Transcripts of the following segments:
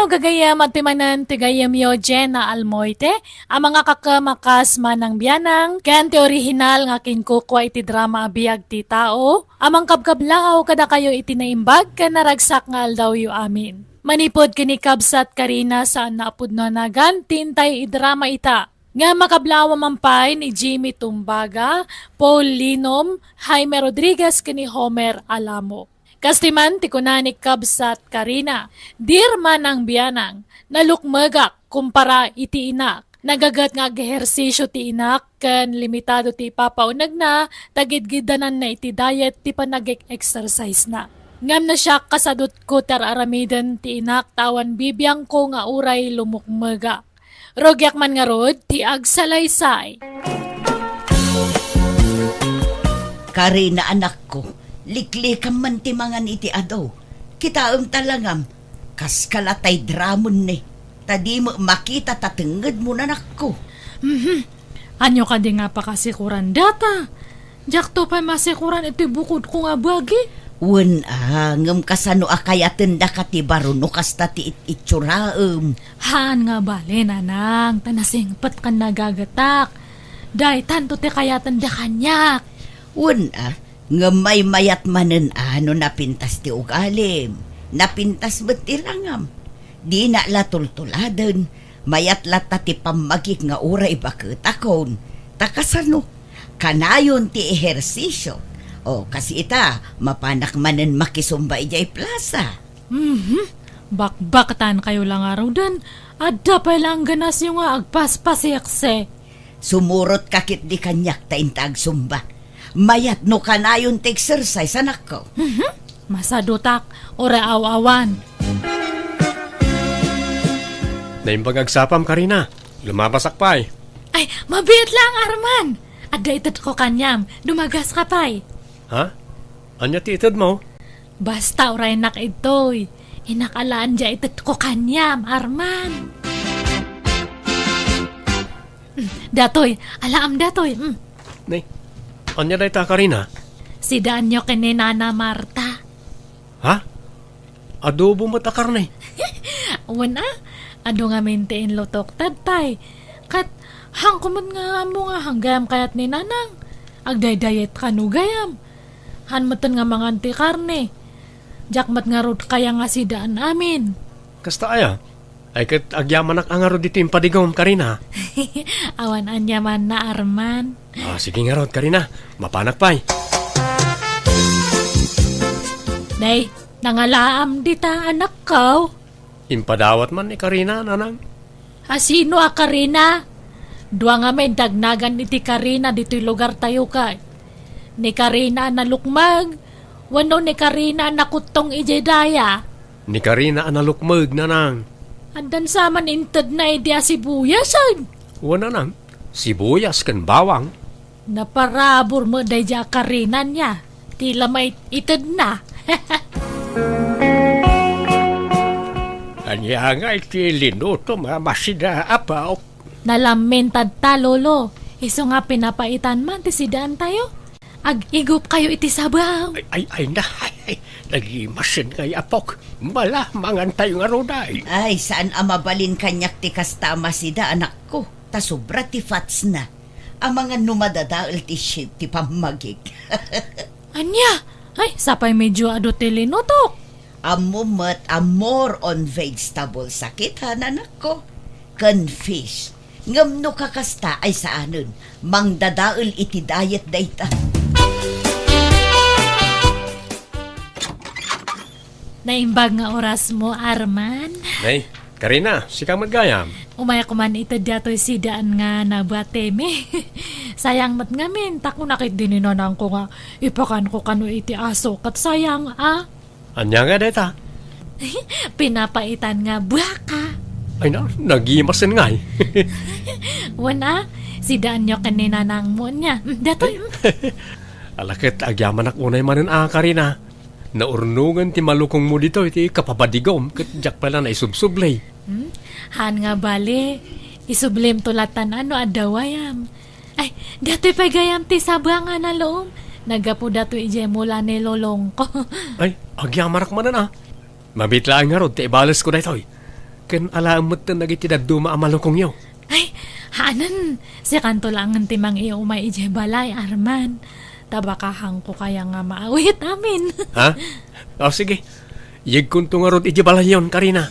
gagayam at timanan tigayam yo Jen na almoite, ang mga kakamakas man ng biyanang, kanti orihinal nga kinkukwa iti drama abiyag ti tao, amang kabkablaaw kada kayo iti naimbag ka naragsak nga aldaw yu amin. Manipod kini kabsat karina saan naapudno nagan, tintay idrama ita. Nga makablawa mampay ni Jimmy Tumbaga, Paul Linom, Jaime Rodriguez kini Homer Alamo. Kastiman ti kunanik kabsat karina, dirman ang biyanang, nalukmagak kumpara iti inak. Nagagat nga ehersisyo ti inak, kan limitado ti papaunag na, tagidgidanan na iti diet ti panag-exercise na. Ngam na siya kasadot ko aramiden ti inak tawan bibiyang ko nga uray lumukmagak. Rogyak man nga rod, ti agsalaysay. Karina anak ko, liklikam man ti mangan iti adaw. Kitaam talangam, kas kalatay dramon ni. Tadi mo makita tatenged mo na nakko. Anyo ka di nga pa kasikuran data. Jak to pa masikuran iti bukod ko nga bagi. Wen ngem kasano akayaten da kati baruno kasta ti ititsuraem. Haan nga bali nanang, tanasingpat kan nagagatak. Day tanto ti kayatan da kanyak. Wen ngem may mayat manen ano napintas ti ugalim. Napintas bet ti langam. Di na latultuladen, mayat lata ti pamagik nga uray baketakon. Takasano, kanayon ti ehersisyo. O kasi ita, mapanak manen makisumba ijay plaza. Bakbaktan kayo lang araw dan, adda pa lang ganas yung nga agpaspasiyakse. Sumurot kakit di kanyak ta intag sumba. Mayat no kanayon ti exercise anak ko. Masadutak, ora aw-awan. Naimbag agsapam Karina, lumabasak pa'y. Ay, mabit lang Arman. Adda itad ko kanyam, dumagas ka pa'y. Ha? Anya ti itad mo? Basta oray nak itoy. Inakalaan dya itad ko kanyam, Arman. Datoy, alaam datoy. Nay, anya na ita Karina? Si Danyo kini Nana Marta. Ha? Adobo matakar na Wana, ado nga maintain lotok tadtay. Kat, hangkumot nga mo nga hanggayam kayat ni Nanang. Agday-dayet ka no gayam. Hanmatan nga mga anti-karne. Jakmat nga rod kaya nga si daan amin. Kasta aya? Ay kat agyamanak ang arod dito yung padigawam Karina. Awan anyaman na Arman. Sige nga rod Karina, mapanak pa'y. Day, nangalaam dita anak ko. Impadawat man ni Karina, nanang. Asino a Karina? Dua nga may dagnagan iti Karina dito'y lugar tayo kay. Ni Karina na lukmag, wano ni Karina na kutong ijedaya. Ni Karina analukmag, nanang. Andan saman intad na idea sibuyasan. Wana nang, sibuyas kan bawang. Naparabor mo day dya Karina niya. Tila may itad na. Anya nga iti linuto masida apaw. Nalamentad ta, lolo. Iso nga pinapaitan man ti sidaan tayo. Ag-igup kayo iti sabaw. Ay na, nagimasin kay apok. Mala, mangan tayo nga roday. Ay, saan amabalin kanyak ti kastama sida anak ko? Ta sobra ti fats na. Ang mga numadadaal ti shit ti pamagig. Anya? Ay, sapay medyo ado ti linutok. Amumat more on vegetable sakit ha anak ko. Kan fish. Ngam no kakasta ay saanon. Mangdadaal iti diet dayta. Naimbag nga oras mo, Arman. Nay, Karina, sika magayam. Umaya ko man ito dato'y sidaan nga nabateme. Sayang mat ngamin, tako nakit din ninanang ko nga, ipakan ko kano iti aso, kat sayang Anya nga deta? Pinapaitan nga baka. Ay na, nagimasin nga eh. Wana, sidaan nyo kanina nang mo niya. Dato'y. Alakit, agyaman unay manin Karina. Naurnungan ti malukong mo dito, iti kapabadigom, kat jak pala na isubsublay. Han nga bali, isublim tulatan ano adawayam. Ay, dato'y pagayam ti sabanga na loom. Nagapo dato'y ije mula ni lolong ko. Ay, agyamarak manan Mabitlaan nga rod, ti ibalas ko na ito. Ken alaamot na nagitidad duma amalukong yo. Ay, hanan, si kanto lang ang timang iyo may ije balay, Arman. Tabakahang ko kaya nga maawit amin. Ha? O sige. Yeg kunto nga rod ijibalayon, Karina.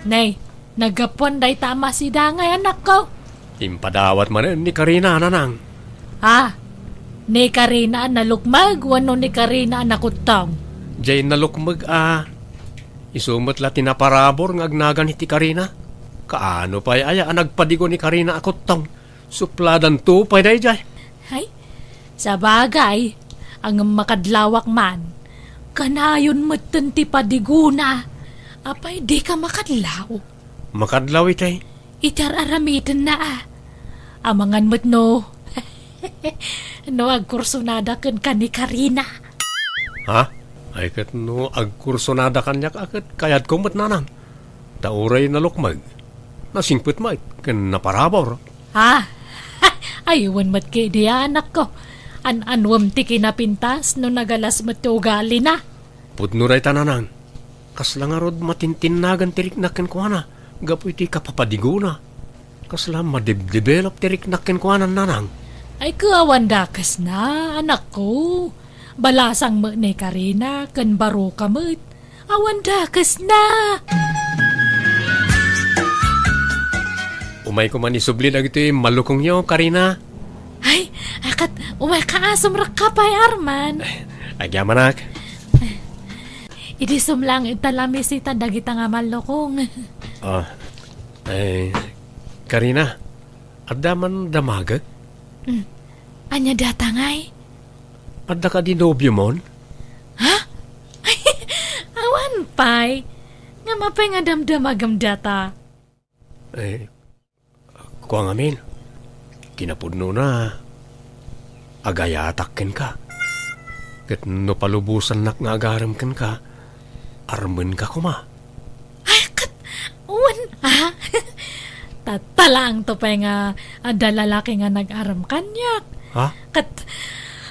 Nay, nagapon day tama si Dangay anak ko. Impadawat man ni Karina, nanang. Ha? Ni Karina nalukmag, wano ni Karina nakutang. Jay nalukmag isumot la tinaparabor ng agnagan iti Karina. Kaano pa aya nagpadigo ni Karina akot tong supladan to pa day jay. Ay, sa bagay, ang makadlawak man, kanayon matan ti padiguna. Apay di ka makadlaw. Makadlaw itay. Itar aramitan na Amangan mo't no. No agkursunada ken ka ni Karina. Ha? Ay kat no agkursonada kanyak akat kayat kumot nanang. Tauray na lukmag. Nasingput mo ken naparabor. Ha? Aywan mat kay di anak ko. Anwam ti kinapintas no nagalas mat ti ugali na. Pudnuray tananang. Kasla nga rod matintinagan tirik na ken kuana. Gapu iti kapapadiguna. Kasla madib-develop tirik na ken kuana nanang. Ay kawan dakas na, anak ko. Balasang mo ni Karina, kan baro ka mo't. Awan dakas na. Umay ko man isubli na ito malukong nyo, Karina. Ay, akat umay kaasam rakapay, Arman. Agyamanak. Idisum lang italamisitan dagita nga malukong. Karina, adda man damagag? Anya datangay? Adda ka di nobyo mon? Ha? Ay, awan pay. Nga mapay nga damdamagam data. Kuang amin. Kinapudno na. Agayatak ken ka. Ket no palubusan nak nga agaram ken ka. Armen ka kuma. Ay, kat, uwan, ha? Tatalang to pa nga ada lalaki nga nag-aram kanyak. Ha? Kat,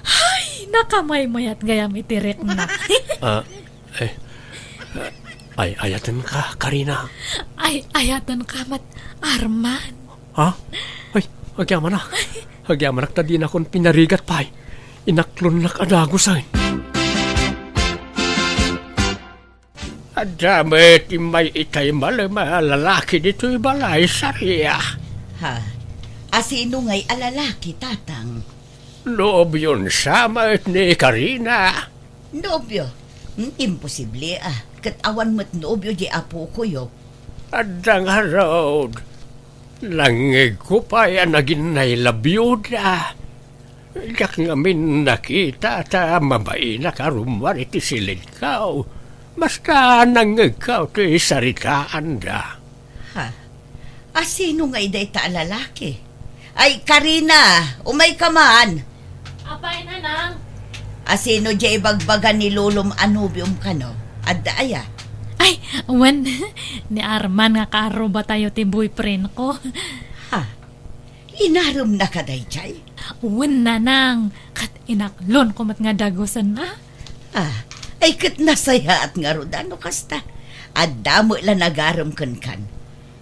ay, nakamay-mayat gayam itirik na. Ay, ayatan ka, Karina. Ay, ayatan ka mat, Arman. Ha? Ay, agyamanak. Agyamanak ta din akong pinarigat pa'y. Inaklon nak adagusan. Adamit may itay malama lalaki dito balay sariya. Ha? Asino nga'y alalaki, tatang? Loob yun sama ni Karina. Nobyo? Imposible Kat awan mo't nobyo di apo ko yo. Adang harod. Langig ko pa yan naginay labyuda. Yak ngamin nakita ta mabay na karumar iti silid kao. Basta nangig kao ti saritaan da. Ha? Asino nga'y day ta lalaki? Ay, Karina, umay ka man. Apay na nang. Asino di bagbagan ni Lulom Anubium ka no? Adda aya. Ay, wan, ni Arman nga karo ba tayo ti boyfriend ko? Ha? Inarum na ka day jay? Wan na nang, kat inaklon ko mat nga dagosan na. Ay kat nasaya at nga rodano kasta. Adda mo la nagaram kan.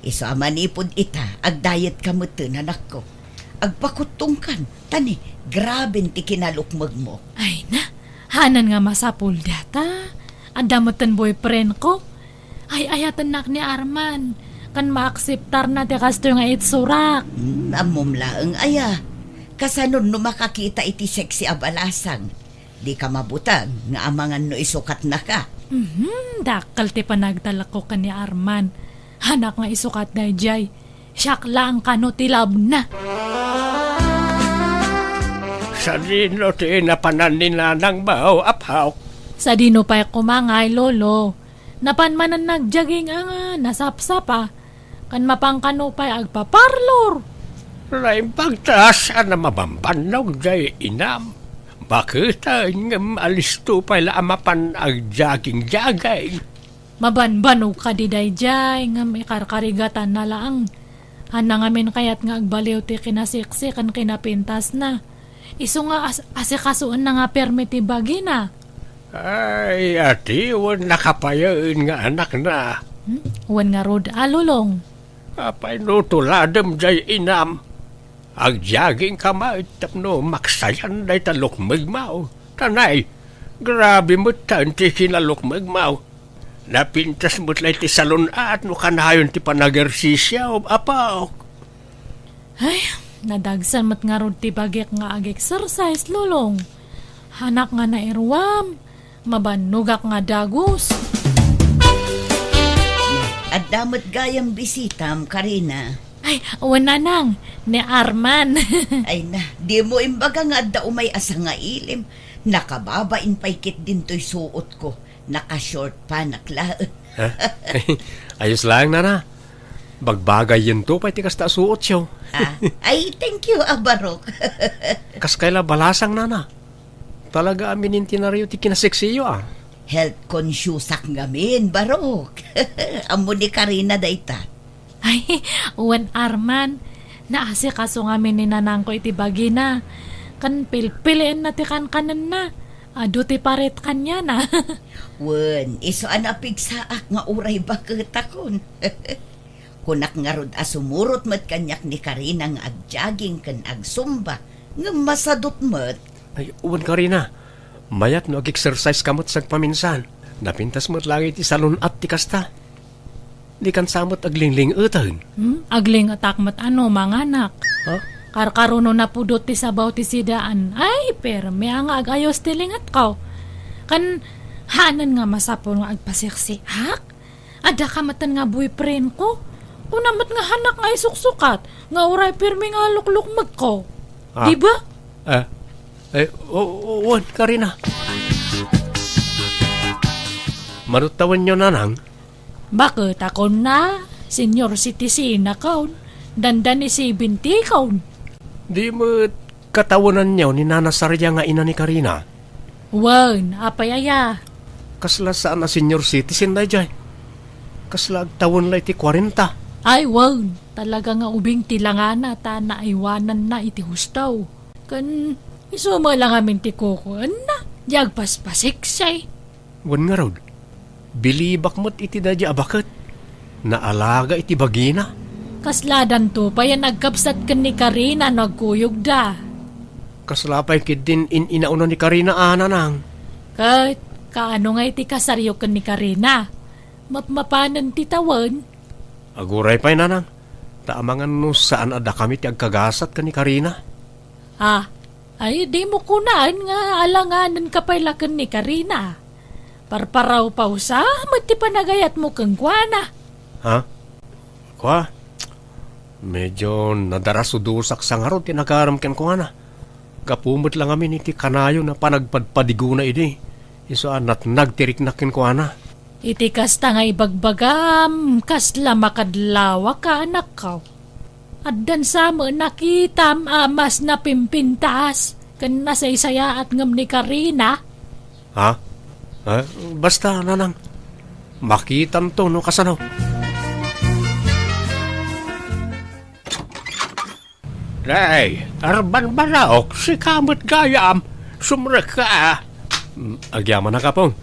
Iso amanipod ita, agdayet ka mo anak ko. Agpakutong kan, tani, grabe ti kinalukmag mo. Ay na, hanan nga masapul data. Andamutan boyfriend ko. Ay ayatan nak ni Arman. Kan maakseptar na ti kasto nga itsurak. Amumla ang aya. Kasanon no makakita iti sexy abalasang. Di ka mabutag nga amangan no isukat na ka. Dakal ti panagtala ko ka ni Arman. Hanak nga isukat na jay. Siyak lang kano tilab na. Sa dino ti napanan ni nanang bao apaw. Sa dino pa'y kumangay, lolo. Napanmanan nagjaging nga, nasapsapa. Kan mapangkano pa'y agpaparlor. Lain pagtaas na mabambanog jay inam. Bakit ang alisto pala amapan ang jaging-jagay? Mabanbanog ka di dayjay, nga may karkarigatan na lang. Hana nga min kayat nga agbaliw ti kinasiksi kan kinapintas na. Iso nga asikasuan na nga permiti bagi na. Ay, ati, wan nakapayain nga anak na. Wan nga rod, alulong. Apay no tuladam jay inam. Ang jaging kamay tapno maksayan day talok magmaw. Tanay, grabe mo tanti kinalok magmaw. Napintas mo't lay ti salon at no kanayon ti panagersisyaw, apaw. Ay, nadagsan mat nga rod ti bagyak nga ag-exercise, lulong. Hanak nga na irwam. Mabanugak nga dagos. At damot gayang bisitam, Karina. Ay, wana nang, ni Arman. Ay na, di mo imbaga nga da umay asa nga ilim. Nakababain paikit din to'y suot ko. Naka-short pa, naklaan. Ha? Ayos lang na. Bagbagay yun to, pa'y tikas ta suot siyo. Ay, thank you, Barok. Kas kaila balasang na. Talaga aminin tinariyo ti kinaseksiyo Health conscious ngamin, Barok. Amo ni Karina dayta. Ay, wan Arman. Naasi kaso ngamin ni nanang ko iti bagina. Kan pilpiliin na ti kanan na. Ado ti paret kanya na. Wen, iso anapig saak nga uray bakit akon. Kunak nga rod asumurot mat kanyak ni Karina nga agjaging kan agsumba. Nga masadot mat. Ay, uwan Karina. Mayat no ag-exercise kamot sag paminsan. Napintas mo't lang iti salon at ti kasta. Di kan samot aglingling utahin. Agling atak mat ano, mga anak. Ha? Karkaruno na pudot ti sabaw ti sidaan. Ay, pero may nga agayos ti lingat ko. Kan hanan nga masapol nga agpaseksi. Hak? Ada kamatan nga boyfriend ko. Unamat nga hanak nga isuksukat. Nga uray pirmi nga lukluk ko. Diba? Uwan Karina. Marutawan nyo nanang. Bakit ako na? Senior citizen na kaon. Dandan ni 70 kaon. Di mo katawanan niyo ni Nana Sarya nga ina ni Karina. Wan, apayaya. Kasla saan na senior citizen na dyan. Kasla agtawon la iti 40. Ay, wan. Talaga nga ubing tilangana ta na iwanan na iti hustaw. Kan isuma lang amin ti kukuan na. Yagpaspasiksay. Wan nga rod. Bilibak mo't iti dadya abakit. Naalaga iti bagina. Kasladan to pa yan nagkapsat kan ni Karina nagkuyog da. Kaslapay kid din inauna ni Karina nang. Kahit kaano nga iti kasaryo kan ni Karina. Mapmapanan ti tawan. Aguray pa'y nanang. Taamangan no saan ada kami ti agkagasat ka ni Karina. Ay di mo kunaan nga alanganan ka pa'y lakan ni Karina. Parparaw pa usa, mati panagayat mo kang kuana. Ha? Kwa? Medyo nadarasudusak sa nga ron, tinagaramkan ko nga na. Kapumot lang amin iti kanayo na panagpadpadigo na ini. Iso anat nagtiriknakin ko na. Iti kasta nga ibagbagam, kasla makadlawa ka anak ka. Addan sa mo nakitam amas na pimpintas, kan nasaysaya at ngam ni Karina. Ha? Basta nanang, makitam to no kasano. Day, arban baraok, si kamot gayam, sumrek ka. Agyaman na ka pong.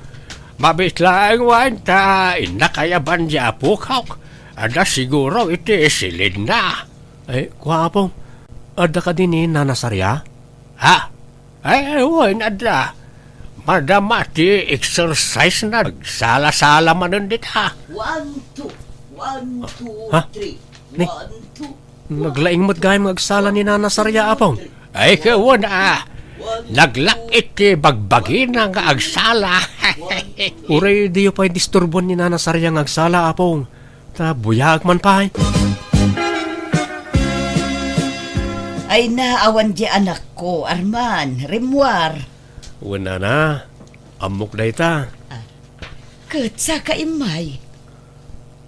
Mabit lang wanta, inakayaban dya pukaw. Ada siguro iti silid na. Ay, kuha pong, ada ka din nanasarya? Ha? Ay, huwag ada. Madamati exercise na. Sala-sala manon dit ha. 1, 2, 1, 2, Ha? 3. Ni? 1, 2. Naglaing mo't gayam magsala ni Nana Sarya apong. Ay, kawan Naglak iti bagbagi na nga agsala. Uray diyo pa'y disturbon ni Nana Sarya nga agsala apong. Ta buyag man pa'y. Ay naawan di anak ko, Arman, Rimwar. Una na, amok na ita. Kat sa kaimay.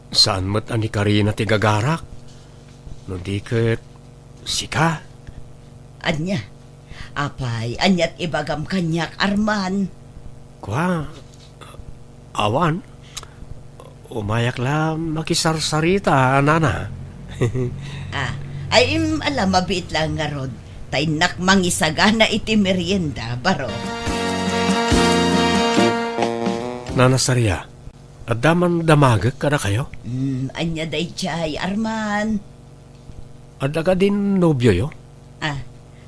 Saan mo't ani Karina ti gagarak? No di kat sika. Anya, apay, anyat ibagam kanyak, Arman. Kwa, awan. Umayak lang makisarsarita, Nana. Ay alam, mabit lang nga rod. Tay nakmang isagana iti merienda, baro. Nanasarya, at daman damagag ka na kayo? Anya day chay, Arman. At aga din nobyo yo?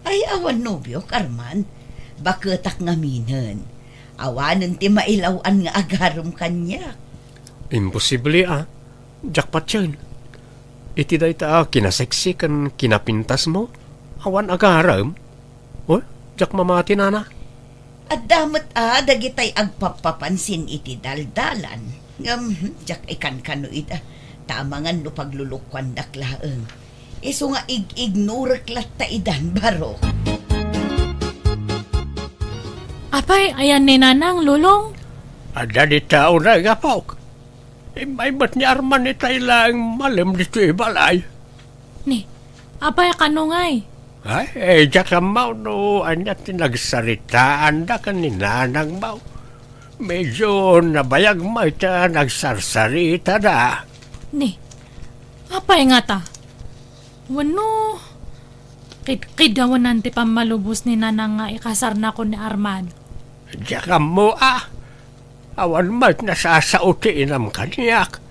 Ay awan nobyo, Arman. Baketak nga minen. Awanan ti mailawan nga agarom kanya. Imposible Jackpot yun. Iti day ta kinaseksi kan kinapintas mo? Awan agaram? O, Jack mamati na. At damat dagitay agpapapansin iti daldalan. Jak ikan kanoid tamangan no paglulukwan daklaeng. Iso nga ignorek latta idan baro. Apay, ayan ni Nanang, Lulong. Ada di tao na gapok. May ba't ni Arman ni lang malam dito balay? Ni, apay kanungay. Ay, Jack amaw no, anya tinagsaritaan da ka ni Nanang maw. Medyo nabayag mo ita nagsarsarita da. Ni, apay nga ta. Wano, kidkawan nanti pamalubos ni Nanang nga ikasar na ko ni Arman. Jack mo awan mat nasasautiin ang kanyak.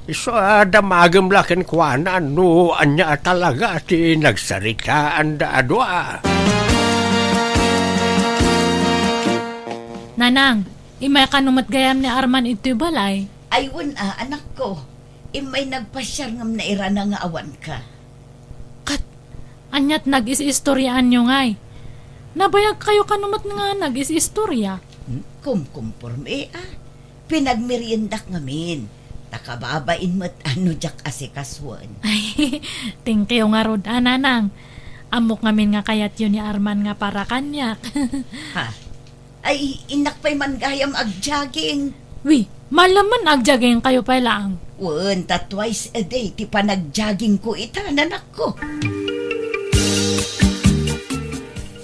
Iso damagam lakin kuana no anya talaga ti nagsaritaan da adwa. Nanang, imay kanumat gayam ni Arman ito'y balay. Aywan anak ko. Imay nagpasyar ngam na irana nga awan ka. Kat, anyat nag-is-istoryaan nyo ngay. Nabayag kayo kanumat nga nag-is-istorya. Kumporme Pinagmeriendak ngamin. Takababain mo't jak asikaswan. Ay, thank you nga rod, Nanang. Amok ngamin nga kayat yun ni Arman nga para kanyak. Ha? Ay, inak pa'y man gayam ag-jogging. Wi, malaman agjaging kayo pa lang. Wan, twice a day, ti pa nag-jogging ko nanak ko.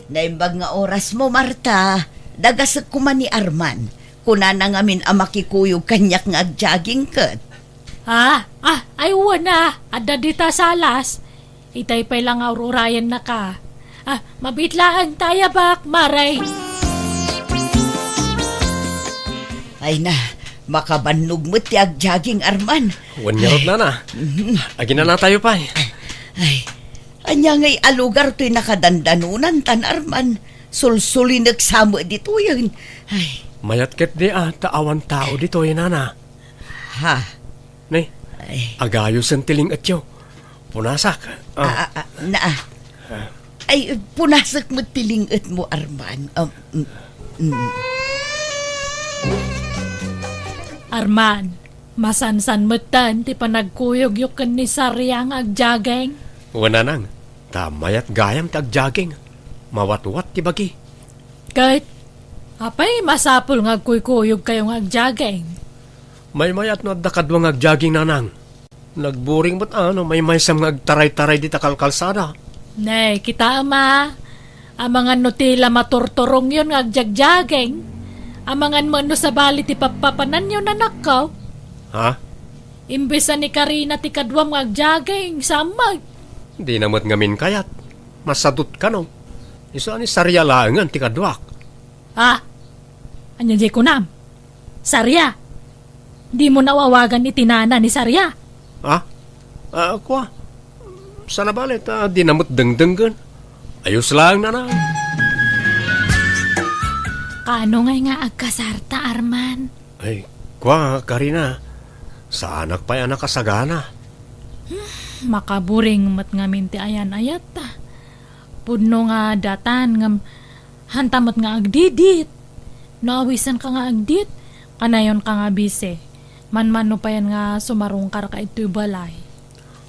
Naimbag nga oras mo, Marta. Dagasag kuman ni Arman. Kuna na ngamin makikuyog kanyak nga ag-jogging kat. Ay wana, adda dita salas. Itay pa lang aururayan na ka. Mabitlaan tayo bak, Maray. Ay na, makabannog mo ti ag-jogging, Arman. Wanyarot na. Agin na tayo pa Ay, anya ngay alugar to'y nakadandanunan tan, Arman. Sulsuli nagsamo dito yun. Ay, mayat ket di taawan tao dito nana. ha? Ni, Ay, agayos ang tiling at yaw. Punasak. Ay, punasak mo tilingat mo, Arman. Arman, masansan matan ti panagkuyog yukan ni Saryang agjageng. Wana nang, tamayat gayam tagjaging. Mawat-wat ti bagi. Kahit, apay masapul nga kuykuyog kayong agjageng. May mayat no dakadwang agjaging nanang. Nagburing ba't may maysam nga agtaray-taray di takalkalsada. Nay, kita ama. Amangan no tila maturturong yun nga agjagjageng. Amangan mo no sa bali ti papapanan yun anak ko. Ha? Imbesa ni Karina ti kadwam nga agjageng, samag. Di namot ngamin kayat. Masadot ka no. Isa ni Sarya langan ti kadwak. Anya jay kunam? Sarya. Di mo nawawagan itinana ni Sarya. Kwa? Sana balit, di namot dengdenggan. Ayos lang na. Kaano nga agkasarta, Arman? Ay, kwa, Karina. Sa anak pa'y anak kasagana. Makaburing mat ngamin ti ayan-ayat ta. Pudno nga datan ngam hantamot nga agdidit. Naawisan ka nga agdit, kanayon ka nga bise. Man-man no pa yan nga sumarungkar ka ito'y balay.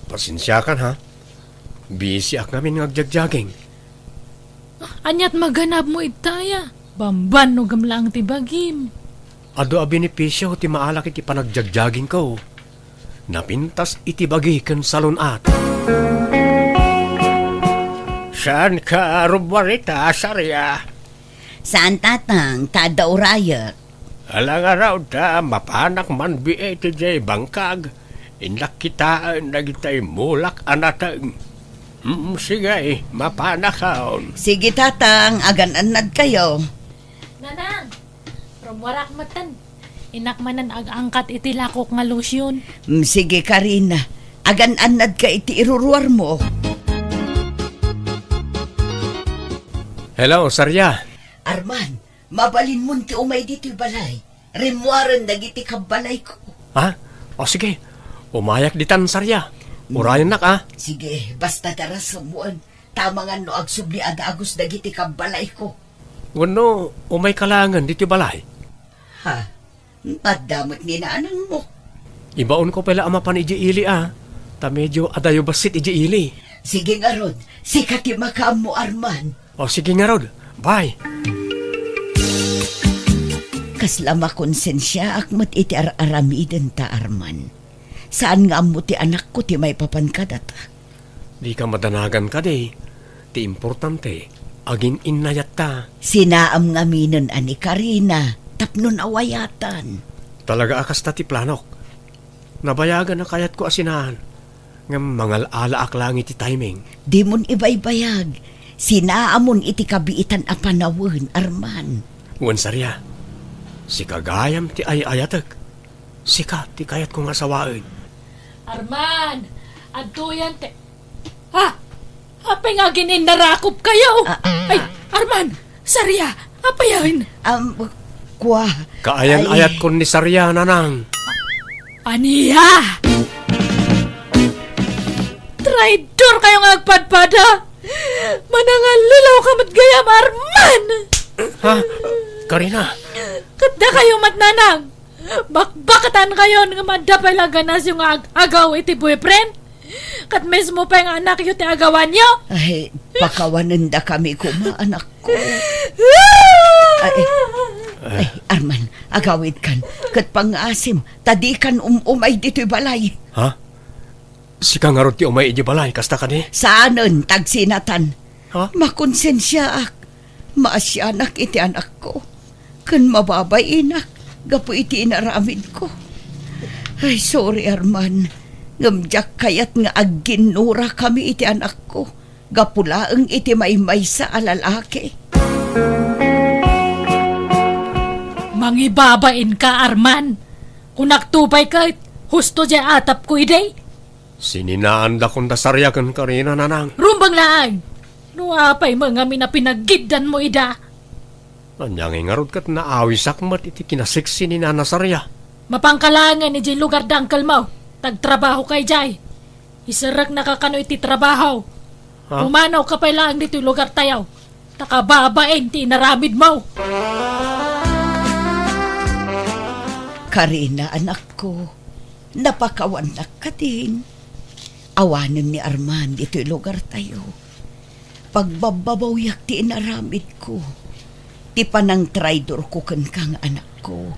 Pasensya kan ha. Busy ak namin nga agjagjaging. Anyat maganap mo itaya. Bamban no gamlang ti bagim. Ado a benepisyo ti maalak iti panagjagjaging ko. Napintas iti bagi ken salunat. Saan ka rubarita, Sarya? Saan tatang, tadaurayak? Alang araw ta, mapanak man biye ti jay bangkag. Indak kitaan na kita'y mulak anatang. Sige, mapanakaon. Sige tatang, agan-anad kayo. Nanang, rumwarak matan. Inakmanan ag-angkat iti lakok nga lotion. Sige Karina, agan-anad ka iti iruruar mo. Hello, Sarya. Arman, mabalin mo ti umay dito'y balay. Rimuaran dagiti kabalay ko. Ha? O sige, umayak ditan, Sarya. Urayan na ka. Sige, basta tara sumuan. Tama nga no agsubli agos dagiti kabalay ko. Wano, umay kalangan dito balay. Ha? Madamot ni naanang mo. Ibaon ko pala ama pan iji ili Ta medyo adayo basit iji ili. Sige nga Rod, sikati makaam mo Arman. O sige nga Rod, bye. Kaslama konsensya akmat iti aramiden ta Arman. Saan nga mo ti anak ko ti may papankadat? Di ka madanagan ka di. Ti importante, agin inayat ta. Sinaam nga minon ani Karina, tapnon awayatan. Talaga akas ta ti planok. Nabayagan na kayat ko asinahan. Nga mangal alaak lang iti timing. Di mon ibaybayag. Sinaamon iti kabiitan a panawin, Arman. Wan Sarya, si kagayam ti ayayatek. Sika ti kayat kong asawain. Arman, aduyan te... Ha? Apay nga ginin narakop kayo. Ay, Arman, Sarya, apayan. Kwa. Kaayan-ayat ko ni Sarya, nanang. Aniya! Traidor kayong agpadpada! Manangal lilaw ka matgayam, Arman! Ha? Karina? Kada kayo matnanang! Bakbakatan kayo nga madapay lang ganas yung agaw iti boyfriend? Kat mismo pa yung anak yun ti agawan nyo? Ay, pakawanan da kami kuma, anak ko. Ay, Arman, agawid kan. Kat pangasim, tadikan umay dito'y balay. Ha? Si kangarot ti umay iji balay, kasta ka ni? Saanon, tagsinatan. Ha? Makonsensya ak. Maasyanak iti anak ko. Kan mababay inak, gapo iti inaramid ko. Ay, sorry Arman. Ngamjak kayat nga agginura kami iti anak ko. Gapulaang iti maymay sa alalaki. Mangibabain ka, Arman. Kung naktubay ka, husto dyan atap ko iday. Sininaan da kong dasaryakan Karina, nanang. Rumbang laang. Nuapay mga mina pinaggidan mo ida. Anyang ingarot kat naawisak mat iti kinasiksi ni Nana Sarya. Mapangkalangan ni jay lugar dangkal mo. Tagtrabaho kay jay. Isarak nakakano iti trabaho. Ha? Umanaw ka pa lang dito lugar tayaw. Takababain ti naramid mo. Karina, anak ko. Napakawanak ka din. Awanan ni Arman dito'y lugar tayo. Pagbababawyak ti inaramid ko. Ti panang traidor ko kang anak ko.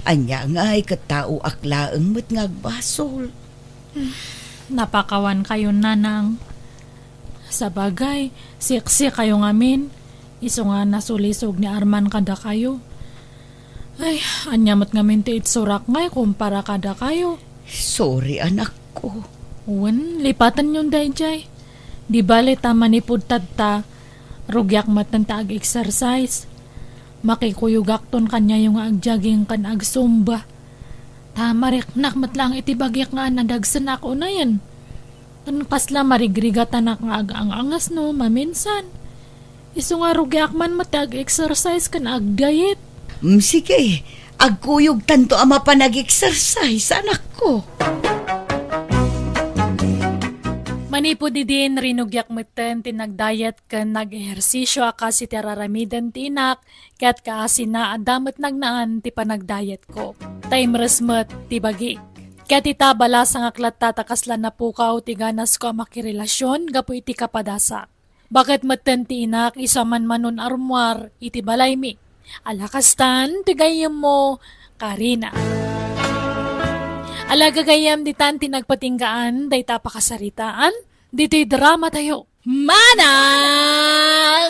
Anya nga'y katao aklaang mo't ngagbasol. Napakawan kayo, nanang. Sa bagay, siksi kayo ngamin. Iso nga nasulisog ni Arman kada kayo. Ay, anyamot ngamin ti itsurak ngay kumpara kada kayo. Sorry, anak ko. Uwan, lipatan yung dayjay. Di bali tama ni pudtad ta, rugyak matan ta ag-exercise. Makikuyugak ton kanya yung agjaging kan agsumba. Tama reknak matlang iti bagyak nga nadagsan ako na yan. Kasla marigrigatan nga ag-angas no, maminsan. Iso nga rugyak man matag-exercise kan ag-diet. Sige, agkuyog tanto ama pa nag-exercise, anak ko. Manipod din rinugyak meten tinagdayat kan nag-ehersisyo akas iti araramidan ti inak kat kaasin na adamat nagnaan ti panagdayat ko. Time resmet ti bagi. Kat itabala sang aklat tatakaslan na pukaw ti ganas ko makirelasyon gapu iti kapadasak. Bakit meten ti inak isaman manon armwar iti balay mi. Alakastan ti gayam mo, Karina. Alaga gayam di tanti nagpatinggaan, day tapakasaritaan, dito'y drama tayo. Manang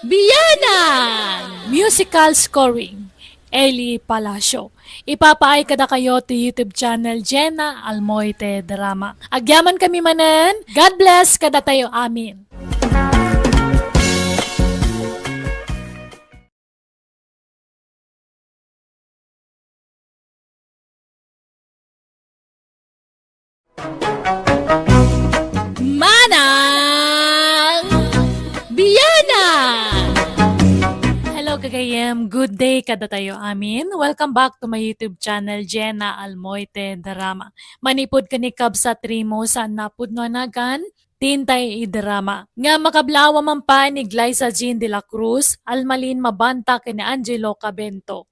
Biyanang! Musical scoring, Eli Palacio. Ipapaay kada kayo to YouTube channel Jenna Almoite Drama. Agyaman kami manen, God bless kada tayo, amin. Tigayem, good day kada tayo amin. Welcome back to my YouTube channel, Jenna Almoite Drama. Manipod ka ni Kab sa Trimo sa napud no anagan, Tintay i-drama. Nga makablawa man pa ni Glyza Jean de la Cruz, almalin mabanta kini Angelo Cabento.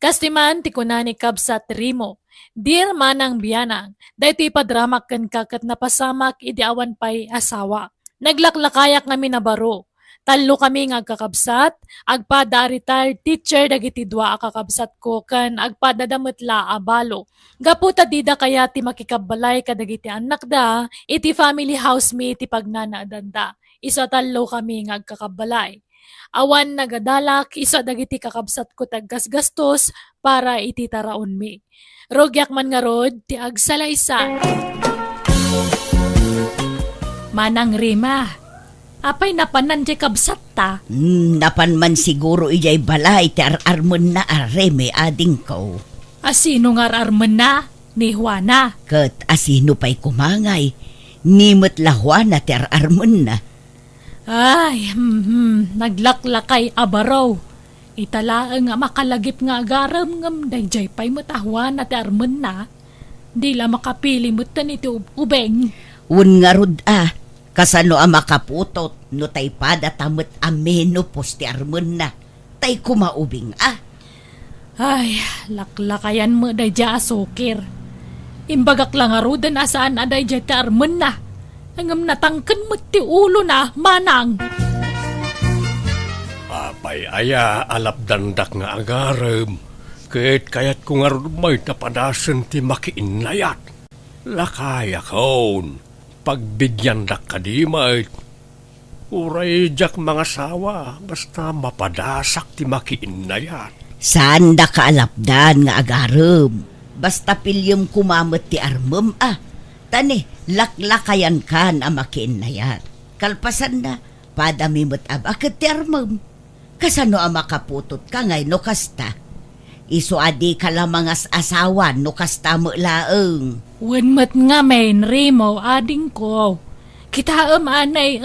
Kastiman ti kunani Kab sa Trimo. Dear manang biyanang, dahito ipadramak kan kakat napasamak idi awan pa'y asawa. Naglaklakayak ngami na baro. Talo kami nga kakabsat, agpada retired teacher dagiti dua akakabsat ko kan agpada dametla abalo. Gaputa dida kaya ti makikabalay kadagiti anak da, iti family housemate ti pagnana danda. Isa talo kami nga agkakabalay. Awan nagadalak, isa dagiti kakabsat ko taggasgastos para iti taraon mi. Rogyak man nga rod, ti agsalaysa. Manang Rima, apay napanan di kabsat ta? Napan man siguro ijay balay ti ararmon na areme ading ko. Asino nga ararman na? Ni Juana. Kat asino pa'y kumangay, nimot la Juana ti ararmon na. Ay, naglaklakay abaraw. Italaang nga makalagip nga agaram ngam dayjay pa'y matahwan at arman na. Di la makapili mo tan iti ubeng. Un nga rod kasano ang makaputot no tay pada tamot ameno posti armon na. Tay kumaubing Ay, laklakayan mo dayja asukir. Imbagak lang arudan asaan aday dya ti arman na. Hangam natangkan mo ti ulo na, manang. Apay aya alapdandak nga agaram. Kayat kung arumay napadasan ti makiinlayat. Lakaya kaon. Pagbigyan dak kadimay. Uray jak mga sawa, basta mapadasak ti makiinlayat. Saan da kaalapdan nga agaram? Basta pilyom kumamot ti armem Tani, laklakayan kan amakin na yan. Kalpasan na, padamimot bakit ti armem? Kasano ang makaputot ka ngay no kasta? Iso adi ka lamangas asawan no kasta mo laeng. Wenmet nga main Rimo ading ko. Kita anay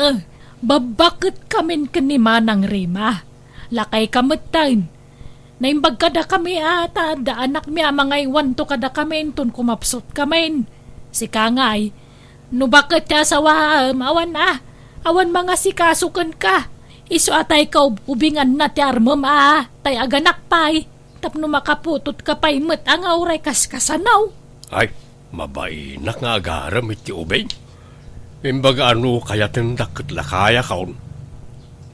babakit kamin kanimanang Rima. Lakay kamutan. Naimbag kada kami ata da anak mi amangay wanto kada kami ton kumapsot kami. Si Kangay, no bakit ka asawa awan awan mga sikasukan ka. Iso atay ka ubingan na ti armam tay aganak pay. Tapno makaputot ka pay met ang auray kaskasanaw. Ay, mabainak nga agaram iti ubeng. Imbaga ano kaya tindak lakaya kaon.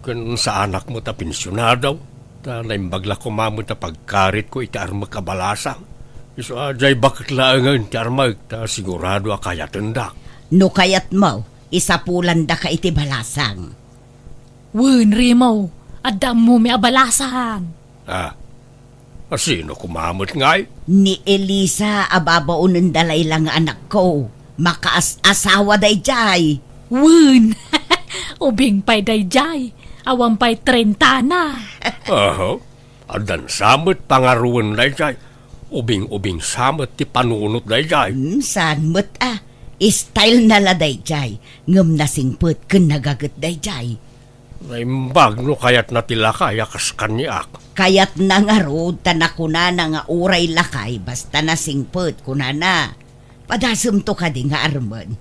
Kung sa anak mo ta pensyonadaw, ta naimbagla ko mamo ta pagkarit ko iti arma kabalasang. Iso ajay bakit laangan iti arma ta sigurado kaya tindak. No kayat mo, isapulan da ka iti balasang. Wen Rimo, adam mo may abalasang. Sino kumamot ngay? Ni Elisa ababaunan dalay lang nga anak ko. Makaas-asawa day jay. Wen, ubing pa'y dayjay. Awang pa'y 30 na. Adan samot pangaruan day jay. Ubing-ubing samot ti panunot day jay. Saan mo't style na la day jay. Ngam nasingput kun nagagat day jay. Naimbag no kayat na tila kaya kas kanyak. Kayat na nga rod tanakuna na nga uray lakay basta nasingput kunana. Padasum to ka di nga armon.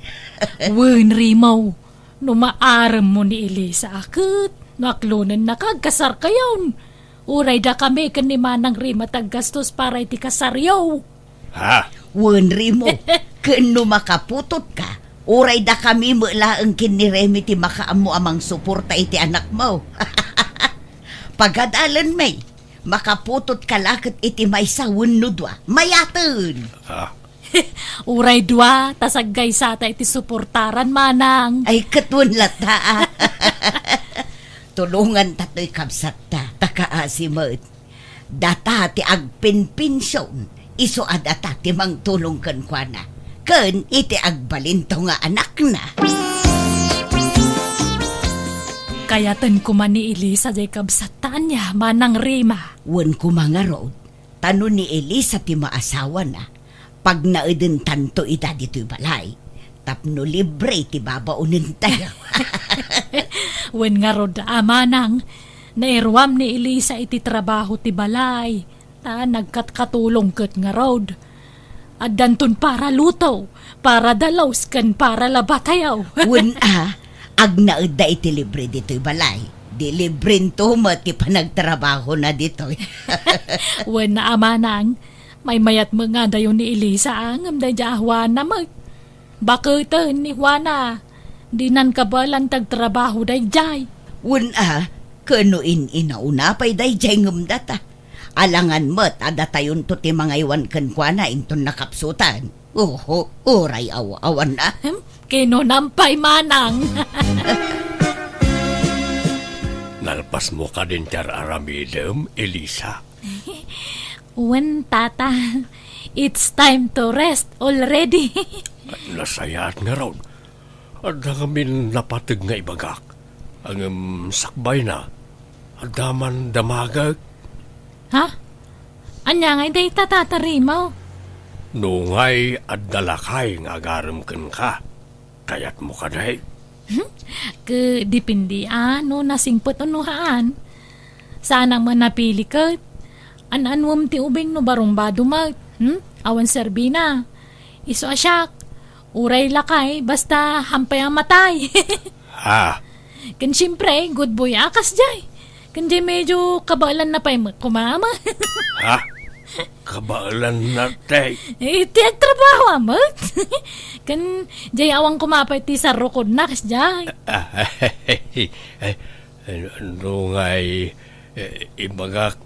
Wen Rimo, no maaram mo ni Elisa akit. Naklunan na kagkasar kayon. Uray da kami kanimanang Rima taggastos para iti kasaryaw. Wen Rimo, kano makaputot ka. Uray da kami mula ang kiniremi ti makaamo amang suporta iti anak mo. Pagadalan may, makaputot ka lakit iti may sawun no dwa. Mayatan! Uray dwa, tasaggay sata iti suportaran manang. Ay katun lata Tulungan tato'y kabsat takaasimot. Data ti agpinpinsyon, iso adata ti mang tulong kan kwa na. Ken iti agbalinto nga anak na. Kayatan ko man ni Elisa jay kabsatan niya manang Rima. Wen ko mga road, tanong ni Elisa ti maasawa na. Pag naedin tanto ita dito'y balay, tapno libre ti babaunin tayo. Wen nga rod amanang, Nairwam ni Elisa iti trabaho ti balay. Nagkatkatulong ket nga road. At danton para lutaw, para dalaws kan para labatayaw. Agnaed da iti libre dito'y balay. Di librin to mo ti panagtrabaho na dito'y. Na amanang, may mayat mga dayo ni Elisa ang amday di Juana mag. Bakit ni Juana, di nan kabalan tagtrabaho day jay. Kanuin inaunapay day jay ngumdata. Alangan mo't adatayon to ti mga iwan kankwana inton nakapsutan. Oray awan na. Kinunampay manang. Nalpas mo ka din tar aramidem, Elisa. Tata, it's time to rest already. Nasayat nga raw. At kami napatig nga ibagak. Ang sakbay na. Adaman damagag. Ha? Anya nga day tatatarimaw? Nungay at dalakay nga agaram ka. Kayat mo ka dahi. Dipindi nasingpot unuhaan. Sana man napili ka. Ananwam ti ubing no barumbado mag. Awan serbina. Iso asyak. Uray lakay basta hampay ang matay. Ha? Kan siyempre, good boy akas jay. Kan jay medyo kabalan na pa'y kumama. Ha? Kabalan na tay. Iti agtrabaho amat. Kan jay awang kumapay ti sarukod na kas jay. Nungay ibagak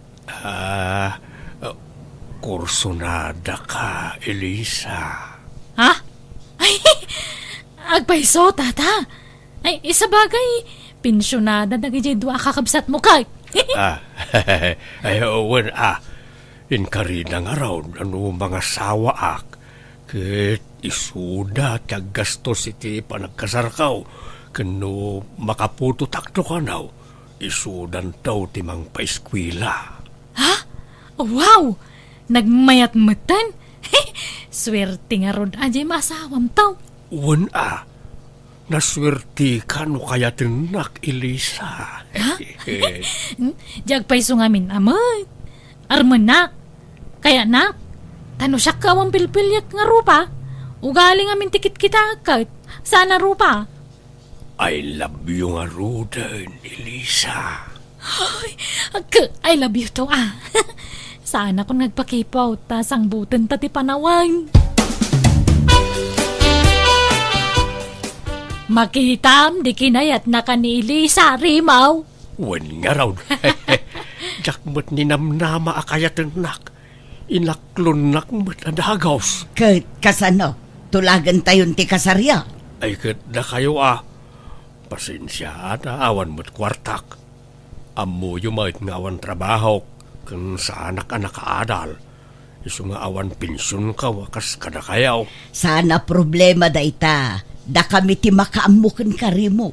kursunada ka, Elisa. Ha? Ay, agpaiso, tata. Ay, isa bagay, pensyonada na gajay dua kakabsat mo kay. Inkarina nga raw, mga sawaak, ket isuda taggastos iti panagkasarkaw, kano makaputo takto ka naw, isudan taw timang paiskwila. Ha? Wow! Nagmayat-matan? Swerte nga ron ajay masawam taw. Naswerte ka no kaya tinak, Elisa. Ha? Jagpaiso ngamin amat. Armanak. Kaya nak, tano siya kawang pilpilyat nga rupa. Ugaling amin tikit kita kahit sana rupa. I love you nga Ruden, Elisa. I love you to Sana kung nagpakipaw, tasang butan tati panawang. Makitam, di kinayat na ka ni Elisa, Rimaw. Nga raw. Jakmot ni namnama akayatinak. Inaklon nakmot adagaws. Kasano? Tulagan tayon ti kasarya. Ay kat na kayo Pasensya at awan mo't kwartak. Amo yumait nga awan trabaho. Kung sa anak-anak kaadal. Isu nga awan pensyon ka wakas kada kayaw. Sana problema da ita. Da kami ti makaamukin karimo.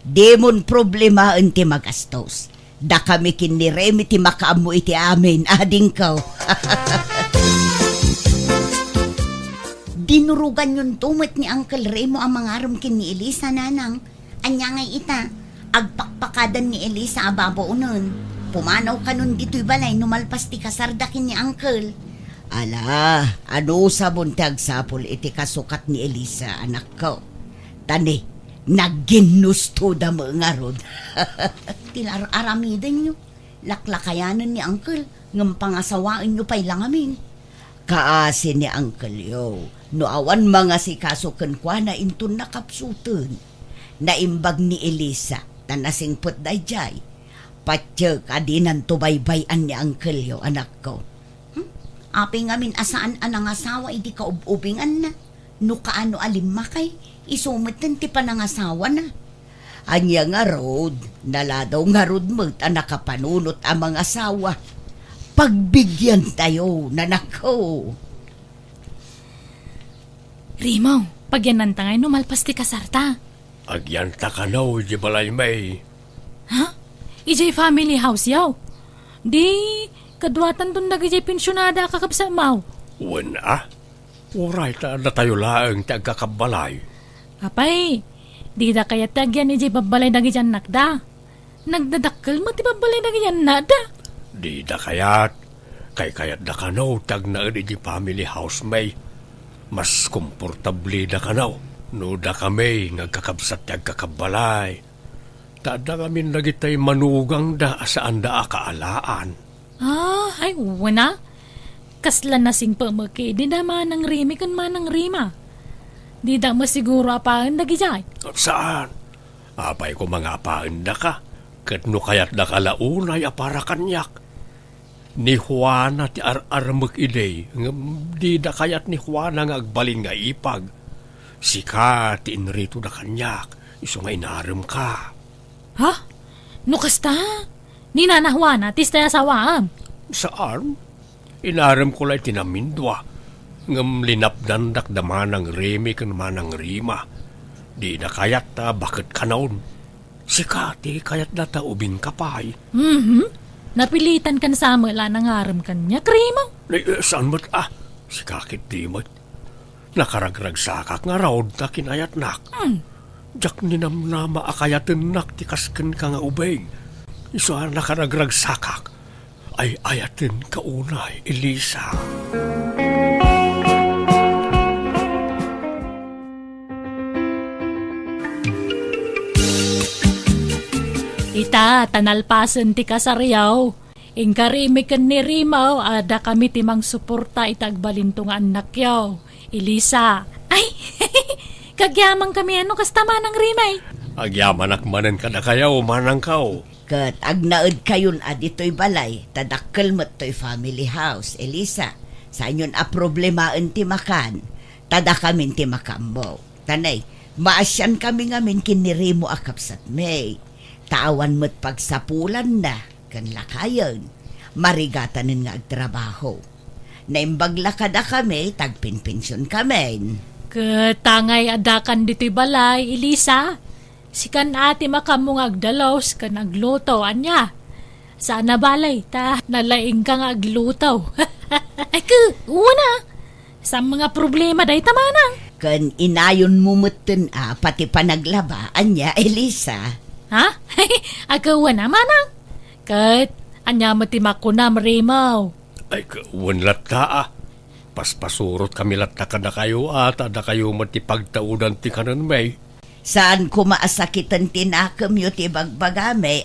Demon problema ti magastos. Da kami kiniremi ti makaamu iti amin. Ading ka. Dinurugan yun tumot ni Uncle Remo ang mga aram kin ni Elisa nanang. Anya ngay ita. Agpakpakadan ni Elisa ababo unon. Pumanaw ka nun dito'y balay, numalpas ti kasardakin ni Uncle. Ala, ano sabon ti agsapol iti kasukat ni Elisa, anak ko. Tani, nagginusto da mga rod. Tilar aramidan nyo. Laklakayanan ni Uncle, ngam pangasawaan nyo pa'y lang amin. Kaasin ni Uncle yo, no awan mga si kasukan kwa na intun nakapsutun. Naimbag ni Elisa, tanasingpot day jay. Patyag adinan tubaybayan ni Uncle yo, anak ko. Aping amin asaan anang asawa, hindi ka ubingan na. No kaano alimakay, isumatan ti panangasawa na. Anya nga rod, naladaw nga rod mo't nakapanunot ang mga asawa. Pagbigyan tayo, nanak ko. Rimaw, pagyanan tangay numalpas ti kasarta. Agyanta ka naw, di balay may. Ha? Ijay family house yaw. Di, kadwatan dun nagijay pensyonada kakabsamaw. Uray na tayo laang tagakabalay. Apay, di da kaya tagyan ijay babalay nagijay nakda. Nagdadakkel mo ti babalay na ganyan nada. Di da kayat. Kayat da kanaw tag na di family house may. Mas komportable da kanaw. No da kami ngagkakabsat tag kakabalay. Tada kami nagitay manugang da saan da akaalaan. Ay, wana. Kasla na sing pamaki, di da manang rimi kan manang rima. Di da masiguro apaan nagijay. Saan? Apay ko mga apaan da ka. Kat no kayat da kalaunay apara kanyak. Ni Juana ti ar-armag iday, di da kayat ni Juana nga agbalin nga ipag. Sika ti inrito da kanyak, iso nga inaram ka. Ha? No kasta? Ni nanahwana, tis tayo asawaam. Saan? Inaram ko lang tinamindwa. Ngam linapdan dak da manang remi kan manang rima. Di da kayat ta bakit kanaon. Sika ti kayat da ta ubing kapay. Napilitan kan sama la nangaram kanya, krima. Saan mo't si kakit di mo't. Nakaragrag sakak nga raod ta kinayat nak. Jak ninamnama akayatan nak tikasken ka nga ubeng. Iso nakaragrag sakak. Ay ayatin ka unay, Elisa. Ita, tanalpasan ti kasaryaw. Ingkarimikan ni Rimaw, ada kami timang suporta itagbalintong anak yaw. Elisa. Ay, kagyamang kami ano kasta manang Rimay. Agyaman akmanan ka na kayaw, manang kao. Kat agnaed kayon dito'y balay, tadakkel mo't to'y family house, Elisa. Sa inyon problemaan ti makan, tada kamin ti makambo. Tanay, maasyan kami ngamin kinirimo akapsat may. Tawan mo't pagsapulan na, kan lakayon, marigatanin nga agtrabaho. Naimbagla kada kami, tagpinpensyon kami. Katangay adakan dito'y balay, Elisa. Sikan ati makamong agdalaws kan agluto, anya. Sana balay, ta nalaing kang agluto. Ay una, sa mga problema day tamanang. Kan inayon mumutin pati panaglaba, anya, Elisa. Ha? Agawa na manang. Kat, anya matimako na marimaw. Ay kawan latta Paspasurot kami latta ka na kayo da kayo matipagtaudan ti kanan may. Saan ko maasakitan tinakam yo ti bagbagame,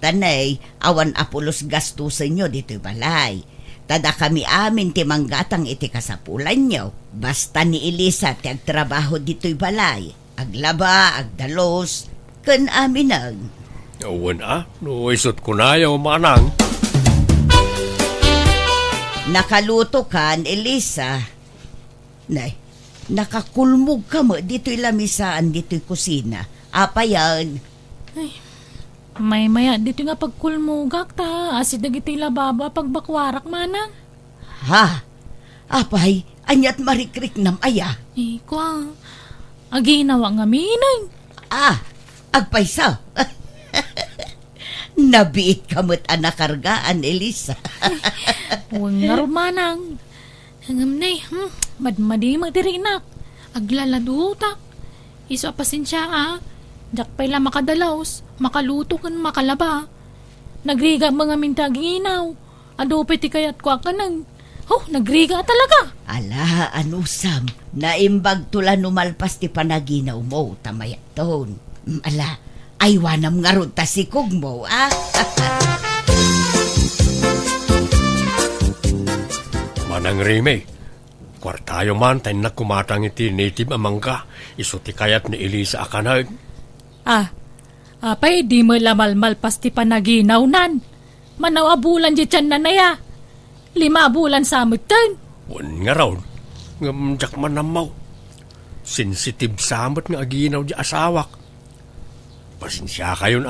Tanay, awan apulos gastusin nyo dito'y balay. Tada kami amin ti manggatang iti kasapulan nyo. Basta ni Elisa ti agtrabaho dito'y balay. Aglaba, agdalos, kan amin ang. Awan no isot ko na yaw manang. Nakaluto kan, Elisa. Nay, nakakulmog ka mo dito'y lamisaan, dito'y kusina. Apa yan? May maya, dito nga pagkulmugak ta. Asid na gito'y lababa pagbakwarak manang. Ha? Apay, anyat marikrik nam aya. Kwa, aginawa nga minay. Agpaysa. Nabiit kamot anakargaan, Elisa. Huwag nga rumanang. Hangam na madmadi magdirinak. Aglaladutak. Iso pasensya Jak pala makadalaos, makaluto kan makalaba. Nagriga mga mintaginaw. Adope ti kayat kwa ka nang. Nagriga talaga. Ala, anusam. Naimbag tula numalpas ti panaginaw mo, tamayaton. Ala, aywanam nga ron tasikog mo, Manang Rime, kwartayo man tayo na kumatang iti native amangka. Iso ti kayat ni Elisa akanag. Apay di mo lamalmal pas ti panaginaw nan. Manaw abulan di tiyan na naya. 5 bulan sa amutan. Wan nga raw, ngamjak manamaw. Sensitive samot nga aginaw di asawak. Pasensya kayon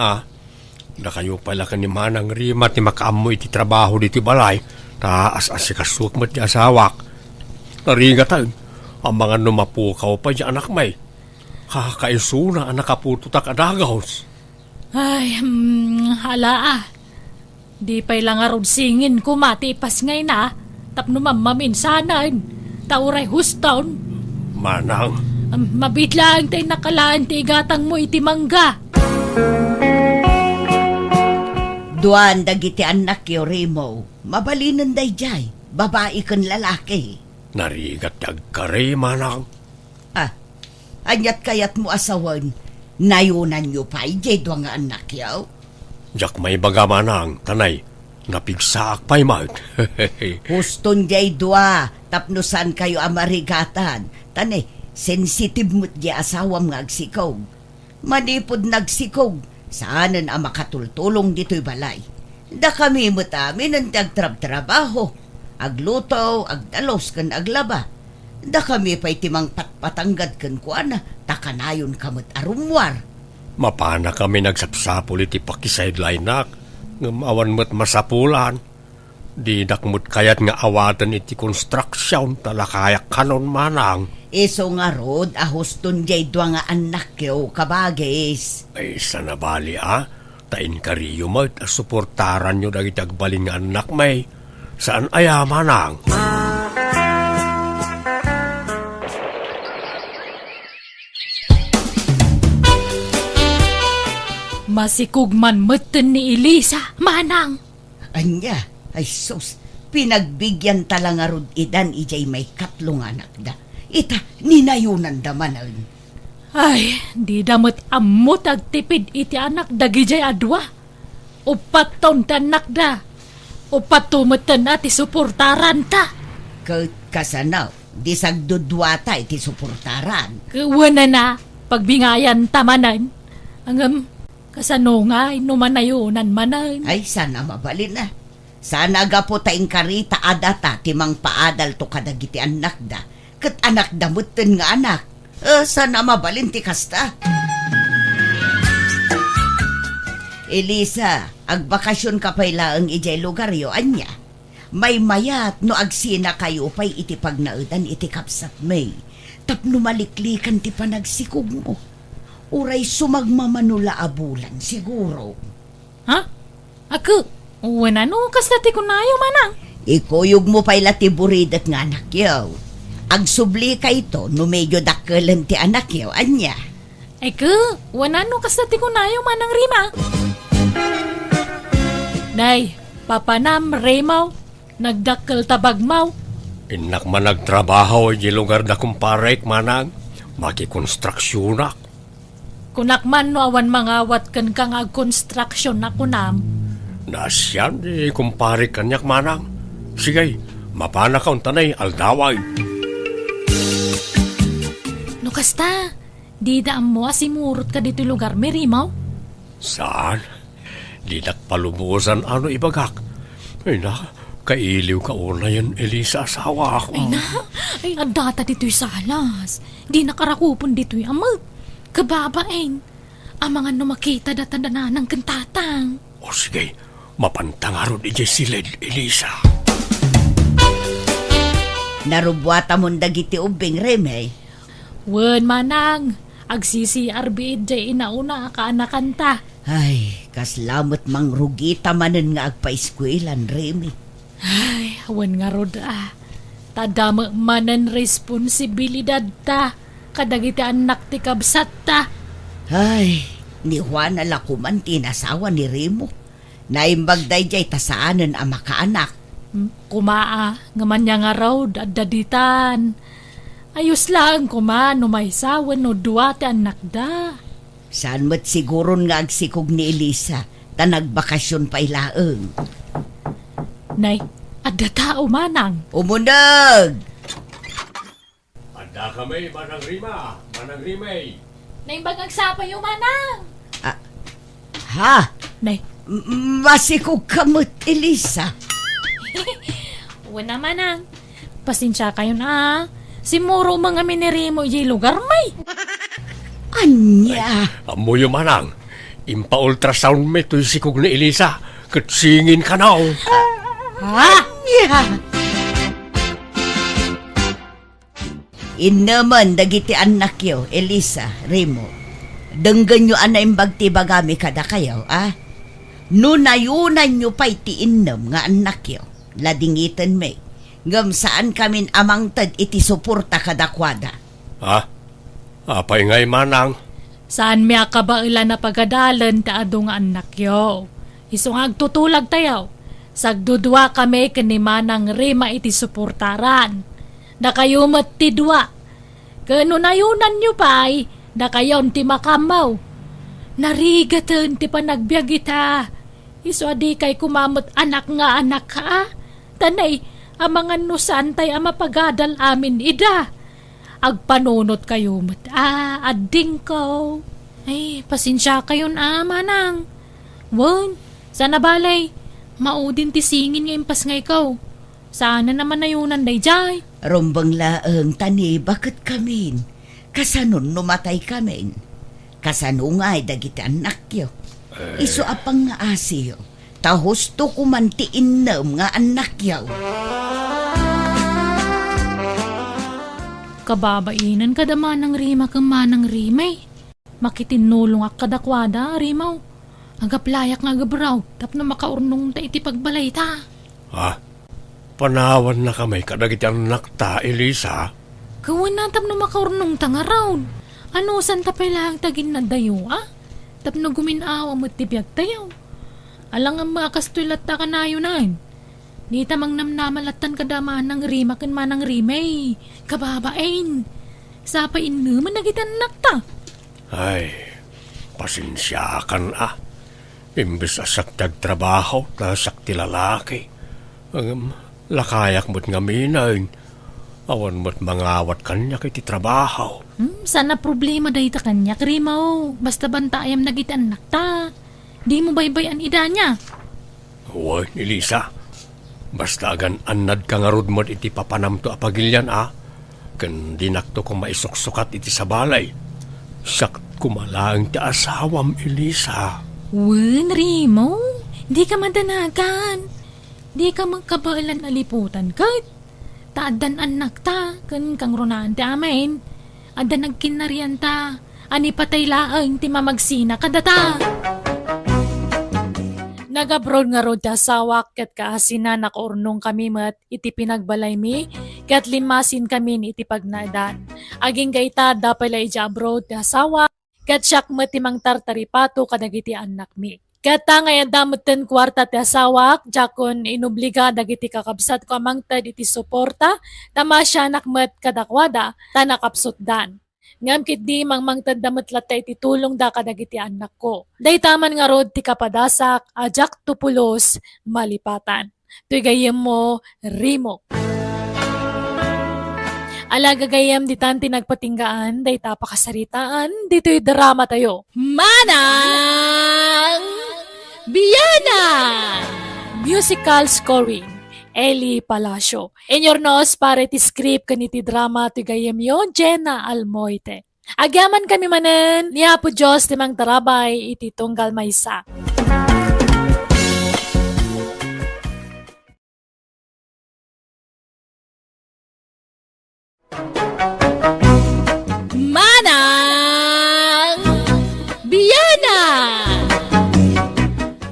Da kayo pala ka ni Manang Rima ti makaamoy ti trabaho diti balay. Taas si kasuk mo di asawak. Narigatan, ang mga numapukaw pa di anak may. Kakakaisuna ang nakapututak adagaws. Ay, hala Di pa'y lang arod singin ko matipas ngay na. Tapno mamaminsanan. Tauray huston. Manang. Mabitlaan tayo nakalaan ti igatang mo iti mangga. Duan dagiti anak yo Remo. Mabalinan dayjay. Babae kan lalaki. Narigat agkari manang. Anyat kayat mo asawan. Nayunan nyo pa ijay duwa nga anak yaw. Jak may baga manang, tanay. Napigsaak pa'y mat. Huston jay dua. Tapnusan kayo amarigatan. Tane, sensitive mo't jay asawam nga agsikog. Manipod nagsikog. Saanan ang makatultulong dito'y balay. Da kami mo't amin ang tagtrab-trabaho. Agluto, agdalos kan aglaba. Da kami pa'y timang patpatanggad kan kuana. Takanayon kamot arumwar. Mapana kami nagsapsapul iti pakisideline nak. Ngamawan mo't masapulan. Di dakmut kayat nga awatan iti construction talakayak kanon manang. Iso nga rod, ahuston jay dua nga anak yo kabagis. Ay sanabali tain kariyo mo at suportaran nyo dagiti agbalin nga anak may. Saan aya manang? Masikugman meten ni Elisa, manang. Anya, ay sus, pinagbigyan tala nga rod idan ijay may katlong anak da. Ita, ninayunan da manan. Ay, di damot amot agtipid iti anak dagijay adwa. Upat taon ta anak da. Upat tumeten ati suportaran ta. Kasanaw, di sagdudwata iti suportaran. Kawana na, pagbingayan tamanan. Angam, kasano nga, inumanayunan manan. Ay, sana mabalin na. Sana gapo taing karita adata timang paadal to kadagiti anak da. Kat anak da mutten nga anak. Sana mabalin ti kasta. Elisa, agbakasyon ka pa'y laang ijay lugar yo, anya. May mayat no agsina kayo pa'y iti pagnaudan iti kapsat may. Tapno maliklikan ti panagsikog mo. Uray sumagmamanula abulan siguro. Ha? Ako? Wala no, kastati ko na yung manang. Ikuyog mo pa'y latiburidat nga anak yaw. Agsubli ka ito no medyo dakkelan ti anak yaw, anya. Eko, wala no, kastati ko na yung manang Rima. Nay, papanam, Remaw, nagdakkel tabagmaw. Inak man nagtrabaho di lugar na kumparek manang. Makikonstruksyonak. Kunakman no awan mangawat kan kang ag-construction na kunam. Nasyan di kumparek kanyak manang. Sige, mapana ka untanay aldaway. No kasta, di daan mo asimurot ka dito lugar, may Remaw? Saan? Di nakpalumusan ano ibagak. Ay na, kailiw ka una yan, Elisa, asawa ako. Ay adata dito'y salas. Di nakarakupon dito'y amag. Kababain. Ang mga numakita datandana ng kantatang. O sige, mapantangaron ije silid, Elisa. Narubwata mong dagiti ubing, Reme. Wen manang, agsisi-arbid jay inauna ka anakanta. Ay, kaslamot mang rugita manen nga agpa-eskwelan, Reme. Ay, wen nga rod Tadama manan responsibilidad ta. Kadagiti anak ti kabsat ta. Ay, ni Juan alakuman tinasawa ni Remo. Naimbagday jay tasaanan ang makaanak. Kumaa, ngaman niya nga raw, daditan. Ayos lang kuma, no may sawan no duwate anak da. Saan mo't siguron nga agsikog ni Elisa, ta nagbakasyon pa ilaeng. Nay, adda tao manang. Umunag! Anda kami, Manang Rima, Manang Rimay. Nay, bagang sapa yung manang. Ha? Nay, Masikog kamot, Elisa. wala manang. Pasensya kayo na. Simuro mga minirimo yung lugar may. Anya? Amo yung manang, impa-ultrasound me to'y sikog ni Elisa, katsingin ka na Ha? Anya? Inaman dagiti anak yo, Elisa, Remo. Denggan nyo anay bagti-bagami kada kayo, Nunayunan nyo pa'y tiinom nga anak yo. Ladingitan me. Ngam saan kamin amangtad iti suporta kadakwada. Ha? Apay ngay manang. Saan miya ka ba ila na pagadalan ta ado nga anak yo? Iso nga agtutulag tayo. Sagdudwa kami kanimanang rima iti suportaran. Na kayo matidwa. Kanunayunan nyo pa'y na kayon ti makamaw. Narigatan ti panagbiag ita. Iso adi kay kumamot anak nga anak ka. Tanay, amangan no santay ang mapagadal amin ida. Agpanunot kayo adding ko. Ay, pasensya kayon manang. Wan, sana balay. Maudin ti singin nga impas nga ikaw. Sana naman nayunan day jay. Rombang laeng tani, bakit kamin? Kasanon numatay kamin? Kasanungay dagiti anak yo. Iso apang nga asiyo. Tahos to kumantiin nam nga anak yo. Kababainan kadama ng rima kang manang rimay. Makitinulong ak kadakwada, rimaw. Agaplayak nga gabraw, tap na makaurnong ta iti pagbalay ta. Panawan na kami kadagiti anak ta, Elisa. Kawan na tap na makaurnong ta nga raw. Ano san tapay lang tagin na dayo, Tap na guminawa mo tibiyag tayo. Alang ang mga kastulat ta kanayo na. Di tamang namnamalatan kadama ng rima kan manang rimay. Kababain. Sapay naman nagitan anak ta. Ay, pasensya kan Imbes asak trabaho na sakti lalaki. Lakayak mo't nga minayin. Awan mo't mangawat kanya kiti trabaho. Sana problema dahi ta kanya, krimaw. Basta bantayam nagitan anak ta. Di mo baybayan ida niya. Uy, Elisa. Basta agan anad ka nga rod mo't iti papanam to apagilyan Kan dinakto kong maisuksukat iti sa balay. Sak kumalaang ti asawam, Elisa. Wen, Rimo, di ka madanagan. Di ka magkabailan aliputan kahit taadan anak ta, kan kang runaan ti amin. Ada nagkinarian ta, ani patay laang ti mamagsina kadata. Nagabroad nga rod sawak kat kaasina nakaurnong kami mat iti pinagbalay mi, kat limasin kami iti pagnadan. Aging gaita dapala iti abroad sawak, kat siyak matimang tartaripato kadagiti anak mi. Kata ngayon damutin kwarta ti asawak, jakon inubliga dagiti kakabsat ko amangtad iti suporta, tama siya nakmat kadakwada, tanakapsot dan. Ngam kit di mangmangtad damot latay iti tulong da kadagiti anak ko. Day taman nga rod ti kapadasak, ajak tupulos, malipatan. Tuy mo, Rimo. Alagagayam di tanti nagpatinggaan, day tapakasaritaan, dito'y drama tayo. Manang Biyana! Musical scoring, Eli Palacio. Enyornos para iti script kaniti drama ti gayam yo, Jenna Almoite. Agyaman kami manen, niya po Diyos timang tarabay iti tunggal maysa. Manang Biyana!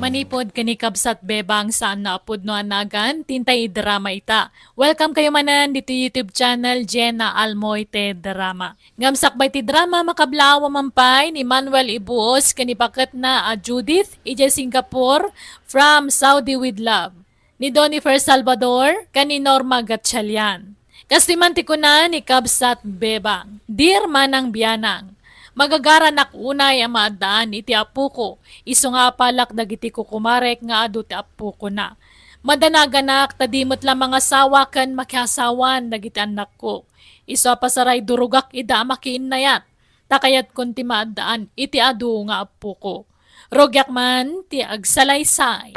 Manipod kanikabsat bebang saan na apod no anagan, tintay drama ita. Welcome kayo manan dito YouTube channel Jenna Almoite Drama. Ngamsak bay ti drama makablawa mampay ni Manuel Ibuos kanipakat na Judith ija Singapore from Saudi with Love. Ni Donifer Salvador kani Norma Gatchalian. Kastimanti ko na ni Kabsat Bebang. Dear Manang Biyanang, magagaran unay ang maadaan iti apu ko. Iso nga palak dagiti ko kumarek nga adu ti apu ko na. Madanaganak tadimot lang mga sawa kan makiasawan dagiti anak ko. Iso pasaray durugak ida makiin na yat. Takayat kun ti maadaan iti adu nga apu ko. Rogyak man ti agsalaysay.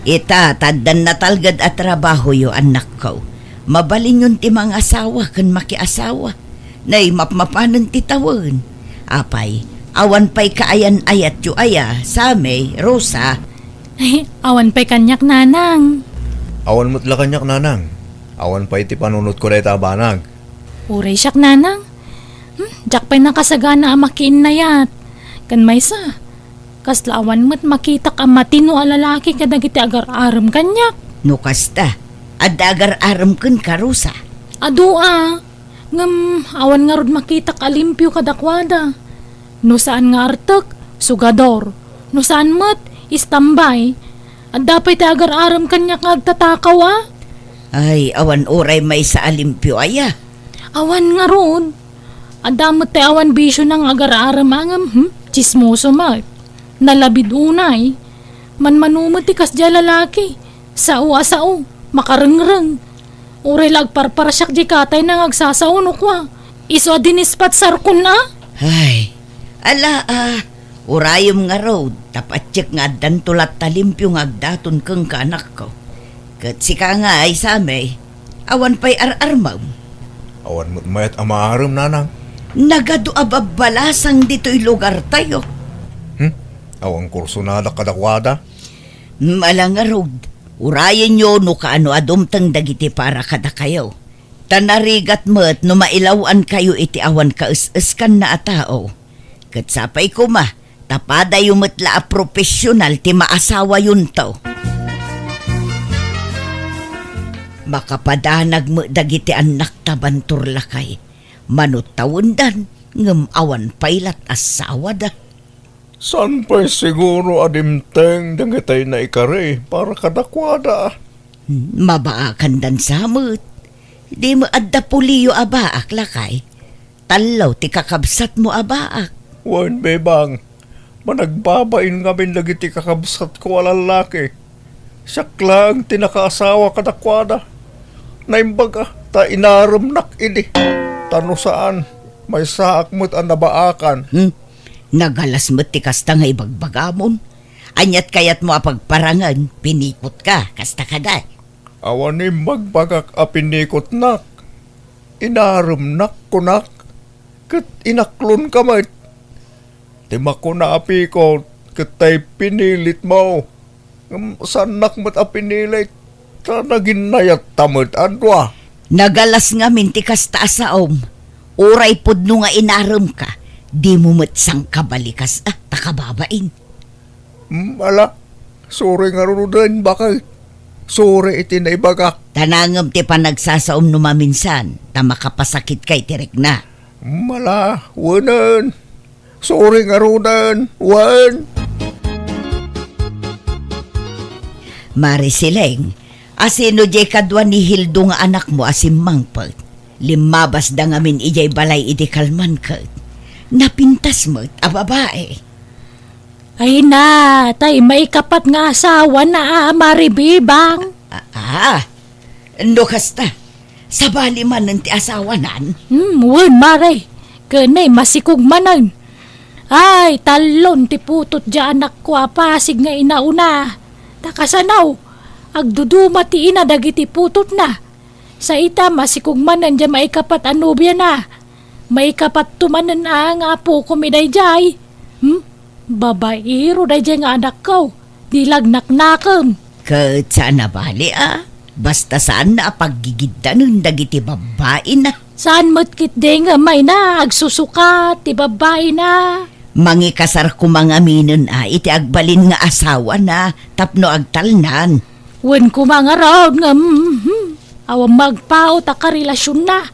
Ita, taddan na talgad at trabaho yo anak ko. Mabalin yun ti mga asawa kan makiasawa. Nay mapmapanan ti tawon. Apay, awan pa'y kaayan ayat yu aya, Same, Rosa. Ay, awan pa'y kanyak nanang. Awan mo't la kanyak nanang. Awan pa iti panunot ko na itabanag. Uray siyak nanang. Jak pa'y nakasagana ang makiin na yat. Kan may sa. Kaslawan mo't makitak ang matino a lalaki kadagiti agar-aram kanyak. No kasta, adagar aram kun ka, Rosa. Adua, ngam awan nga rod makitak alimpyo kadakwada. No saan nga artak, sugador. No saan mo't istambay. At dapat agar-aram kanya kagtatakaw Ay, awan oray may sa alimpyo aya. Awan nga ron. At damot awan bisyo ng agar-aram angam. Chismoso mat. Nalabid unay. Manmanumot tikas dya lalaki. Sao. Makarengreng. Uray lagparparasyak di katay nang agsasaunok Iso adinispat sarkon Ay, ala urayom nga road, tapatsik nga dan tulat talimpyo nga agdaton keng kanak ko. Kat sika nga ay samay, awan pa'y ar-armaw. Awan mo't mayat amaaram, nanang. Nagado ababalasang dito'y lugar tayo. Awan kurso na kadakwada. Mala nga road, urayan nyo no kaano adumtang dagiti para kada kayo. Tanarigat mo't no mailawan kayo iti awan kaus-uskan na atao. Kat sapay ko tapada yung matla a profesional ti maasawa yun to. Makapadanag mo dagiti anak tabantur lakay. Manut taundan ngem awan pailat asawa da. San pa'y siguro adimteng dangitay na ikare para kadakwada? Mabaakan dan samot. Di mo adda puliyo abaak lakay. Talaw ti kakabsat mo abaak. Wan bebang, managbabain ngamin lagi ti kakabsat ko alalaki. Siyak lang tinakaasawa kadakwada. Naimbaga, ta inaram nak ini. Tano saan, may saak mo't ang nabaakan. Nagalas mo't ti kasta nga ibagbagamon. Anyat kayat mo apagparangan, pinikot ka, kasta kaday. Awan ni magbagak apinikot nak. Inaram nak kunak. Kat inaklon ka mat. Tima ko na api ko, katay pinilit mo. Sanak mat apinilit. Ta naginayat tamad adwa. Nagalas nga minti kasta asaom. Uray pudno nga inaram ka. Di mo mat sang kabalikas takababain. Ala, sorry nga rudan bakit. Sorry iti na ibagak. Tanangam ti panagsasaom no maminsan, ta makapasakit kay tirek na. Mala, wanan. Sorry nga rudan, wan. Marisileng, asino jay kadwa ni Hildo nga anak mo asim mangpag. Limabas da ngamin ijay balay iti kalman ka. Napintas mo't a babae. Ay na, tay may kapat nga asawa na maribibang. No kasta, sabali man ng ti asawa nan. Wan mare, kanay masikog manan. Ay, talon ti putot dya anak ko apasig nga inauna. Takasanaw, agduduma ti ina dagiti putot na. Sa ita masikog manan dya may kapat anubya na. May kapat tumanan ang apo kumiday jay. Babaero day nga anak ko. Dilagnak-nakam. Kat saan na bali Basta saan na paggigidda nun dagiti babae na. Saan mo't nga may na agsusukat ti babae na. Mangikasar ko mga minon iti agbalin nga asawa na tapno agtalnan. Wen ko mga raod nga awang magpao ta karelasyon na.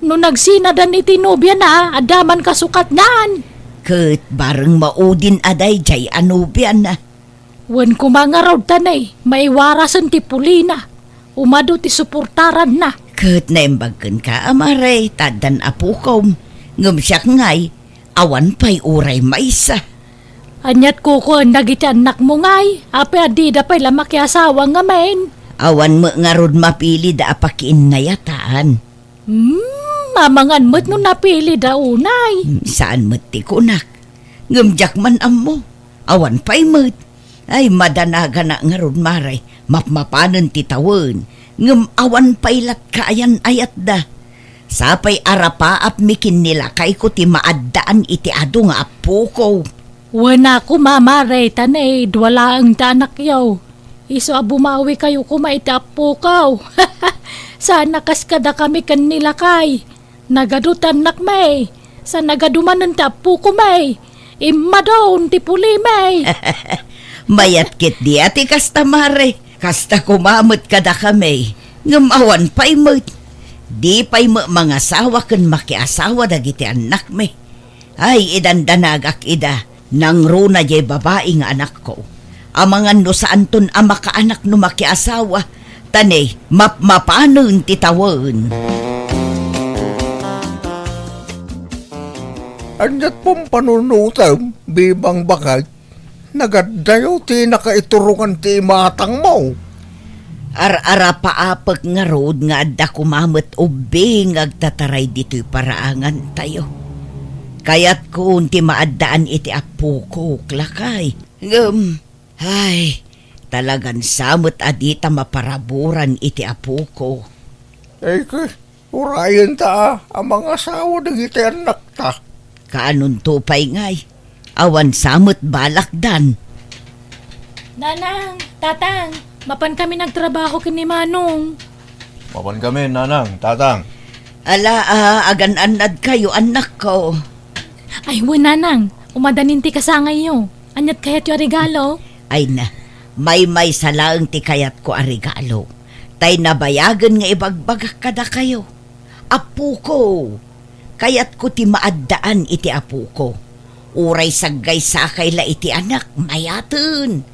No nagsinadan iti nobya na adaman kasukat naan. Kat bareng maudin aday jay anubyan na. Wen ko mga raod tanay, maiwarasan ti pulina. Umado ti suportaran na. Kat naimbagan ka amaray, tadan apukom. Ngumsyak ngay, awan pa'y uray maisa. Anyat ko nagiti anak mo ngay, ape adida pa'y lamaki asawa nga men. Awan mo nga rod mapili da apakiin na yataan. Mamangan mo't no napili da unay. Saan mo't ti kunak? Ngumjak man ammo, awan pa'y mo't. Ay madanaga na nga rod maray, mapmapanan ti tawon. Ngum awan pa'y latkayan ayat da. Sapay arapaap mikin nila kay ko ti maaddaan iti ado nga apo ko. Wana ko mamaray tanay, dwala ang tanak yaw. Iso bumawi kayo kumaitapo kaw. Sana kaskada kami kanila kay. Nagadutan nak may. Sa nagadumanan tapo ko may. Imadon ti puli may. Mayat kit di ati kasta mare. Kasta kumamot kada kami. Ngamawan pa'y mo't. Di pa'y mga asawa kan makiasawa dagiti anak me. Ay idandanagak ida. Nang runa jay babae nga anak ko. Amangan no sa anton ang makaanak no makiasawa. Tane, mapanon titawan. Anyat pong panunutam, bibang bakal, nagadayo ti nakaiturungan ti matang mo. Ar-ara paapag nga road nga adda kumamot ubing agtataray dito'y paraangan tayo. Kaya't kung ti maaddaan iti apo ko, klakay. Ay, talagan samot adita maparaburan iti apo ko. Urayan ta, ang mga asawa ng iti anak ta. Kaanon tupay ngay, awan samot balakdan. Nanang, tatang, mapan kami nagtrabaho kini Manong. Mapan kami, nanang, tatang. Ala, agan-anad kayo, anak ko. Ay, nanang, umadaninti ka sa ngayon. Anyat kayat yung regalo? Ay na, may salaang ti kayat ko a regalo. Tay nabayagan nga ibagbagak kada kayo. Apo ko, kayat ko ti maaddaan iti apo ko. Uray saggay sakay la iti anak, mayatun.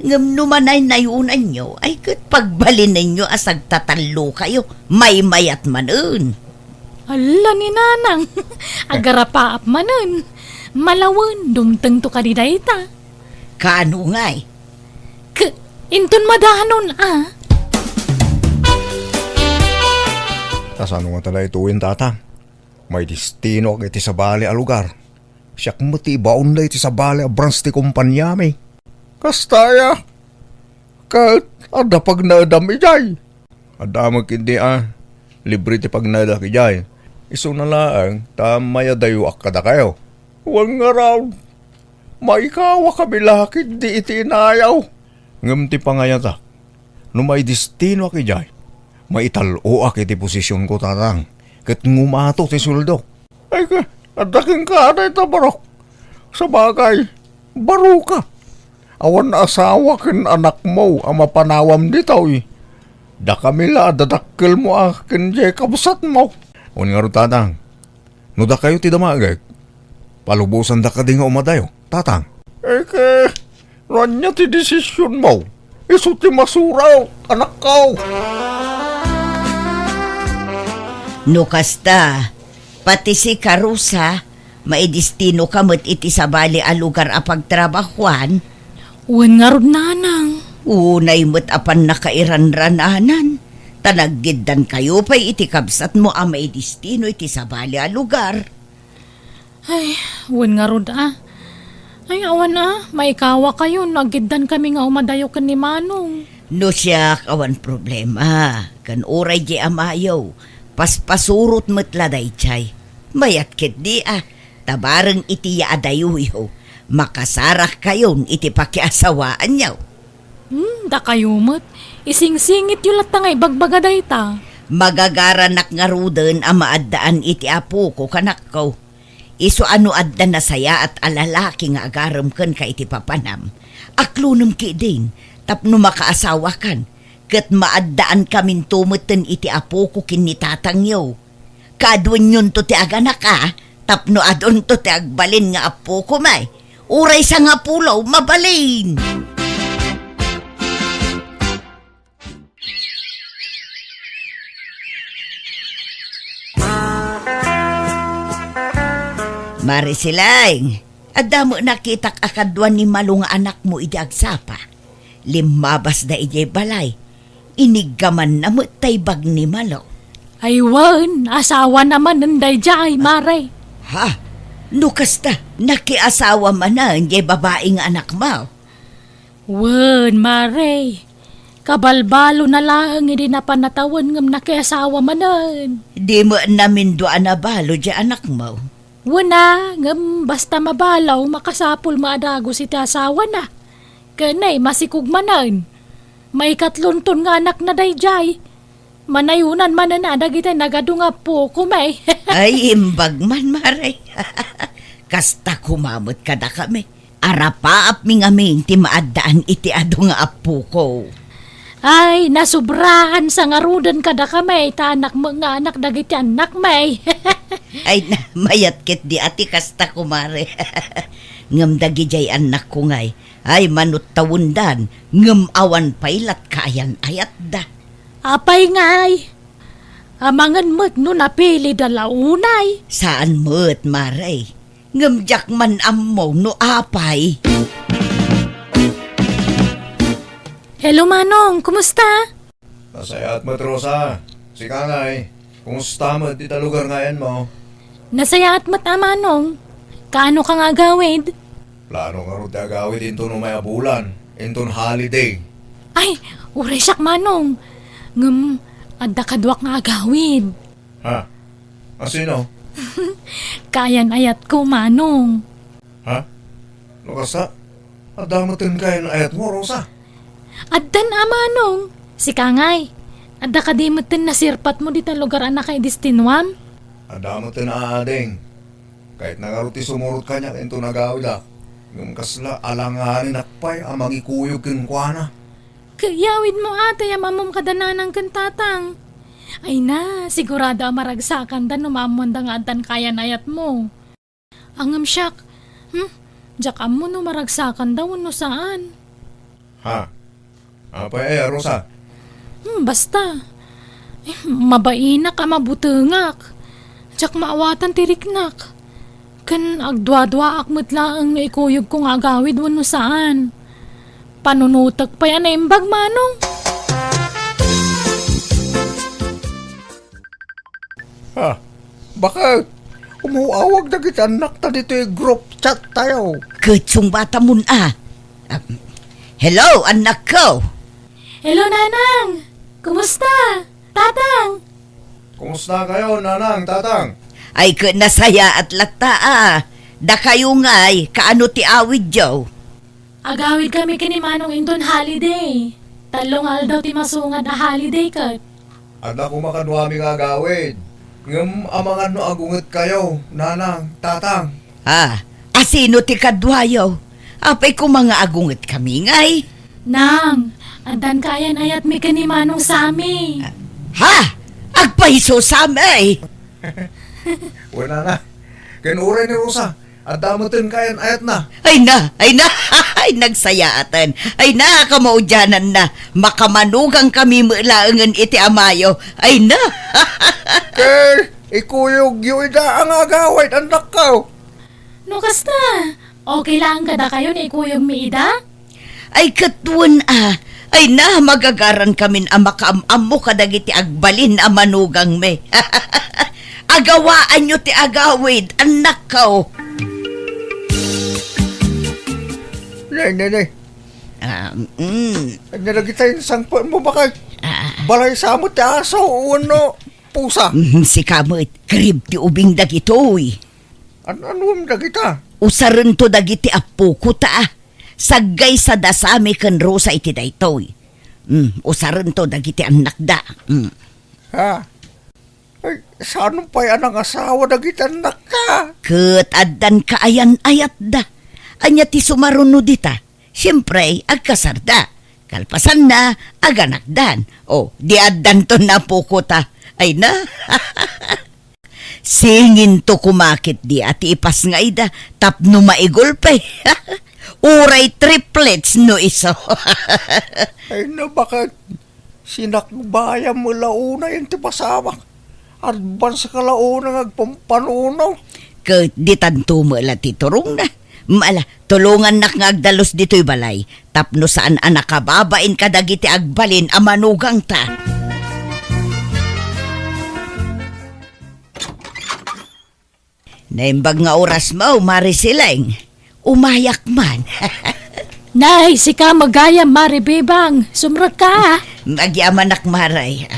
Ngam numanay nayunan nyo, ay kat pagbalin ninyo asag tatalo kayo, may mayat manun. Ala ni nanang, agarapaap manan. Malawan, dumteng to ka di dayta. Kano ngay? Intun madahanon Tasano nga tala ituin, tatang. May destino iti sa bali a lugar. Siyak mo ti baon na iti sa bali a branch ti kumpanyami. Kastaya, kat ada pag naadam ijay. Ada magkindi libre ti pag naadam ijay. Iso na laang, tamaya dayo kada kayo. Huwag nga raw, maikawa kami lakit di iti inayaw. Ngam ti pangayata, no may destino aki ijay, maitalo aki ti posisyon ko, tatang. Kat ngumato ti suldo. Ay ka, adaking ka na ita barok. Sa bagay, baro ka. Awan na asawa kin anak mo ang mapanawam ditaw eh. Da kamila, dadakkel mo akin jay kabusat mo. O nga ro, tatang, no da kayo ti damagay, palubusan da ka di nga umadayo, tatang. Ranya ti desisyon mo. Iso ti masuraw, anak ko. No kasta, pati si Karusa, maidistino kamot iti sa bali a lugar a pagtrabahuan. Uwan nga ron nanang. Unay mo't apan nakairanrananan. Tanaggidan kayo pa'y iti kabsat mo a maidistino iti sa bali a lugar. Ay, uwan nga ron Ay, awan maikawa kayo. Nagiddan kami nga umadayo ka ni Manong. No siya awan problema. Kan oray di amayaw. Paspasurot mo't laday chay. Mayat kit di tabarang iti yaadayo iho. Makasarak kayon iti pakiasawaan niyaw. Da kayo mo't. Ising-singit yung latangay bagbagaday ta. Magagaranak nga ruden ang maaddaan iti apo ko kanak ko. Iso ano adda na saya at alalaki nga agaram ken ka iti papanam. Aklunum ki din, tapno makaasawa kan. Ket maaddaan kamin tumeten iti apo ko kinitatang yo. Kadwan yun to ti aganak tapno adon to ti agbalin nga apo ko may. Uray sa nga pulaw, mabalin! Marisilang, adda mo nakitak akadwan ni malunga anak mo iti agsapa. Limabas da ijay balay. Inigaman na mo taybag ni malo. Ay, wan, asawa naman nanday jay, mare. Ha? Nukasta, nakiasawa man na ijay babaeng anak mo. Wan, mare. Kabalbalo na lang, hindi na panatawan ngam nakiasawa manan. Di mo namin doan na balo dya anak mo. Wana, ngam basta mabalaw, makasapol maadago si asawa na. Kanay, masikog manan. May katlunton nga anak na dayjay. Manayunan manan na, dagitay nagadunga po kumay. Ay, imbag man, maray. Kasta kumamot ka na kami. Arapaap mi ngamin ti maaddaan iti ado nga apo ko. Ay, nasubrahan sa ngarudan kada kamay, ta anak mo nga anak dagiti anak may. Ay na, mayat kit di ati kasta kumare. Ngam dagi jay anak ko ngay. Ay manut tawundan, ngam awan pailat kayan ayat da. Apay ngay. Amangan mo't no napili dalaunay. Saan mo't maray? Ngam jak man ammo no apay. Hello Manong, kumusta? Nasayat mo, Rosa. Si Kangay. Kumusta mo dito lugar ngayon mo? Nasayaat mo't Manong. Kaano ka nga gawid? Plano nga rin agawid into no may abulan. Into holiday. Ay, uray siyak Manong. Ngam, adda kadwak nga agawid. Ha? Sino? Kayan ayat ko Manong. Ha? Lukasa? Adamatin kayo ng ayat mo, Rosa. Addan Manong. Si Kangay. Adda kadimutin na sirpat mo dito lugar anak kay Distinwam. Adamatin na ading. Kahit nangaruti sumurot ka niya into nagawid yung kasla alanganin akpay amang ikuyog kinkwana. Kayawid mo ate amamom kadananang kantatang. Ay na, sigurado maragsakan dan numamon da nga addan kayan ayat mo. Angam siyak. Jakam mo no maragsakan daw no saan. Ha? Apa Rosa? Basta. Mabainak ka mabutengak. Jak maawatan tiriknak. Kan agdwa-dwa akmat laang na ikuyog kong agawid wano saan. Panunutag pa yan na imbag Manong. Ha? Bakit? Umuawag na kita anak ta dito yung group chat tayo. Kutsong bata mun Hello, anak ko. Hello Nanang! Kumusta? Tatang! Kumusta kayo, nanang, tatang? Ay ka nasaya at lata Da kayo ngay, kaano ti awid jaw? Agawid kami kini Manong Indon holiday. Talong aldaw ti masungad na holiday kat. Ada ko makadwami nga gawid. Ngam amangan no agunget kayo, nanang, tatang. Asino ti kadwayo? Apay ko mga agunget kami ngay. Nang, andan kayan ayat mi kini Manong Sami. Ha? Agpaiso sami. Wala na. Kinuray ni Rosa. At damutin kayan ayat na. Ay na, ay nagsayaatan. Ay na, kamaudyanan na. Makamanugang kami mulaangan iti amayo. Ay na. Kay, ikuyog yung ida ang agawid, anak ko. No kasta, okay lang kada kayo na ikuyog mi ida? Ay katuan Ay na, magagaran kamin makaam mo kadagiti agbalin manugang me. Agawaan nyo ti agawid, anak ko. Nay. Nalagi tayo sang mo bakit? Balay sa mo ti aso, uno, pusa. Si kamot, karib ti ubing dagitoy. Ano ang dagita? Usaran to dagiti apo ko ta. Sagay sa dasami kan Rosa iti daytoy. Usaran to dagiti anak da. Ha? Ay, saan pa yan ang asawa dagiti anak ka? Ket addan kaayan ayat da. Anya ti sumaruno dita. Siyempre, agkasarda. Kalpasan na, aganakdan. O, di addan to na po ko ta. Ay na. Singin to kumakit di ati ipas nga ida. Tapno maigulpe. Uray triplets no iso. Ay na bakit? Sinakbaya mo launa yung tipasamak. Advance ka launa ngagpampanunaw. Ket di tanto mo la titurong na. Maala, tulungan nak ngagdalos dito'y balay. Tapno saan anak kababain kadagiti agbalin amanugang ta. Naimbag nga oras mo, Marisileng. Umayak man. Nay, si ka magaya maribibang. Sumrag ka. Magyaman nak maray.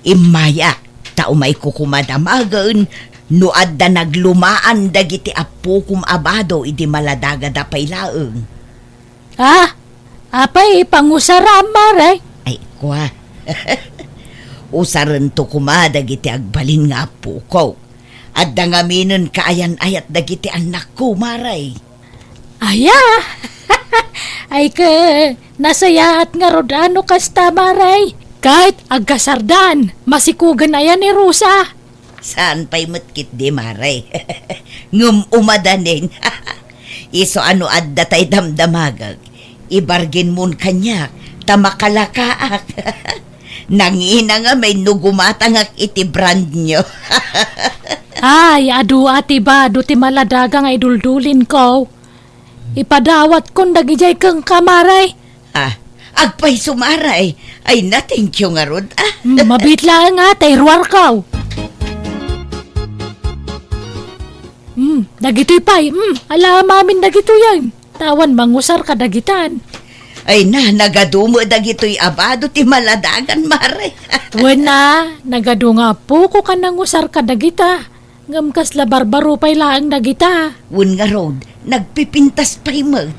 Imaya, tao may kukumadamagan. Nuad da naglumaan dagiti apo kum abado iti maladaga da paylaeng. Apay, pangusaram maray. Ay, kwa. Usaran to kumadagiti agbalin nga apo ko. At dangaminon kaayan ayat dagiti anak ko, maray. Aya! Ay ka, Nasayahat nga rodano kasta maray. Kahit agkasardan, masikugan na yan ni Rosa. Saan pa'y matkit di maray? Ngum umadanin. Iso ano adda tay damdamagag. Ibargin mon kanya, tamakalakaak. Nangina nga may nugumatangak iti brand nyo. Ay, adu ati ba, do ti maladaga nga iduldulin ko. Ipadawat kong dagijay kang kamaray. Agpay sumaray. Ay na, thank you nga rod. Mabitla nga, tayruar ko. Dagito'y pay. Ala mamin dagito yan. Tawan mangusar ka dagitan. Ay na, nagadumo dagito'y abado ti maladagan, mare. Tuwan na, nagado nga po ko ka nangusar ka dagita. Ngamkas la barbaro pay laang dagita. Wun nga rod, nagpipintas pa'y mag.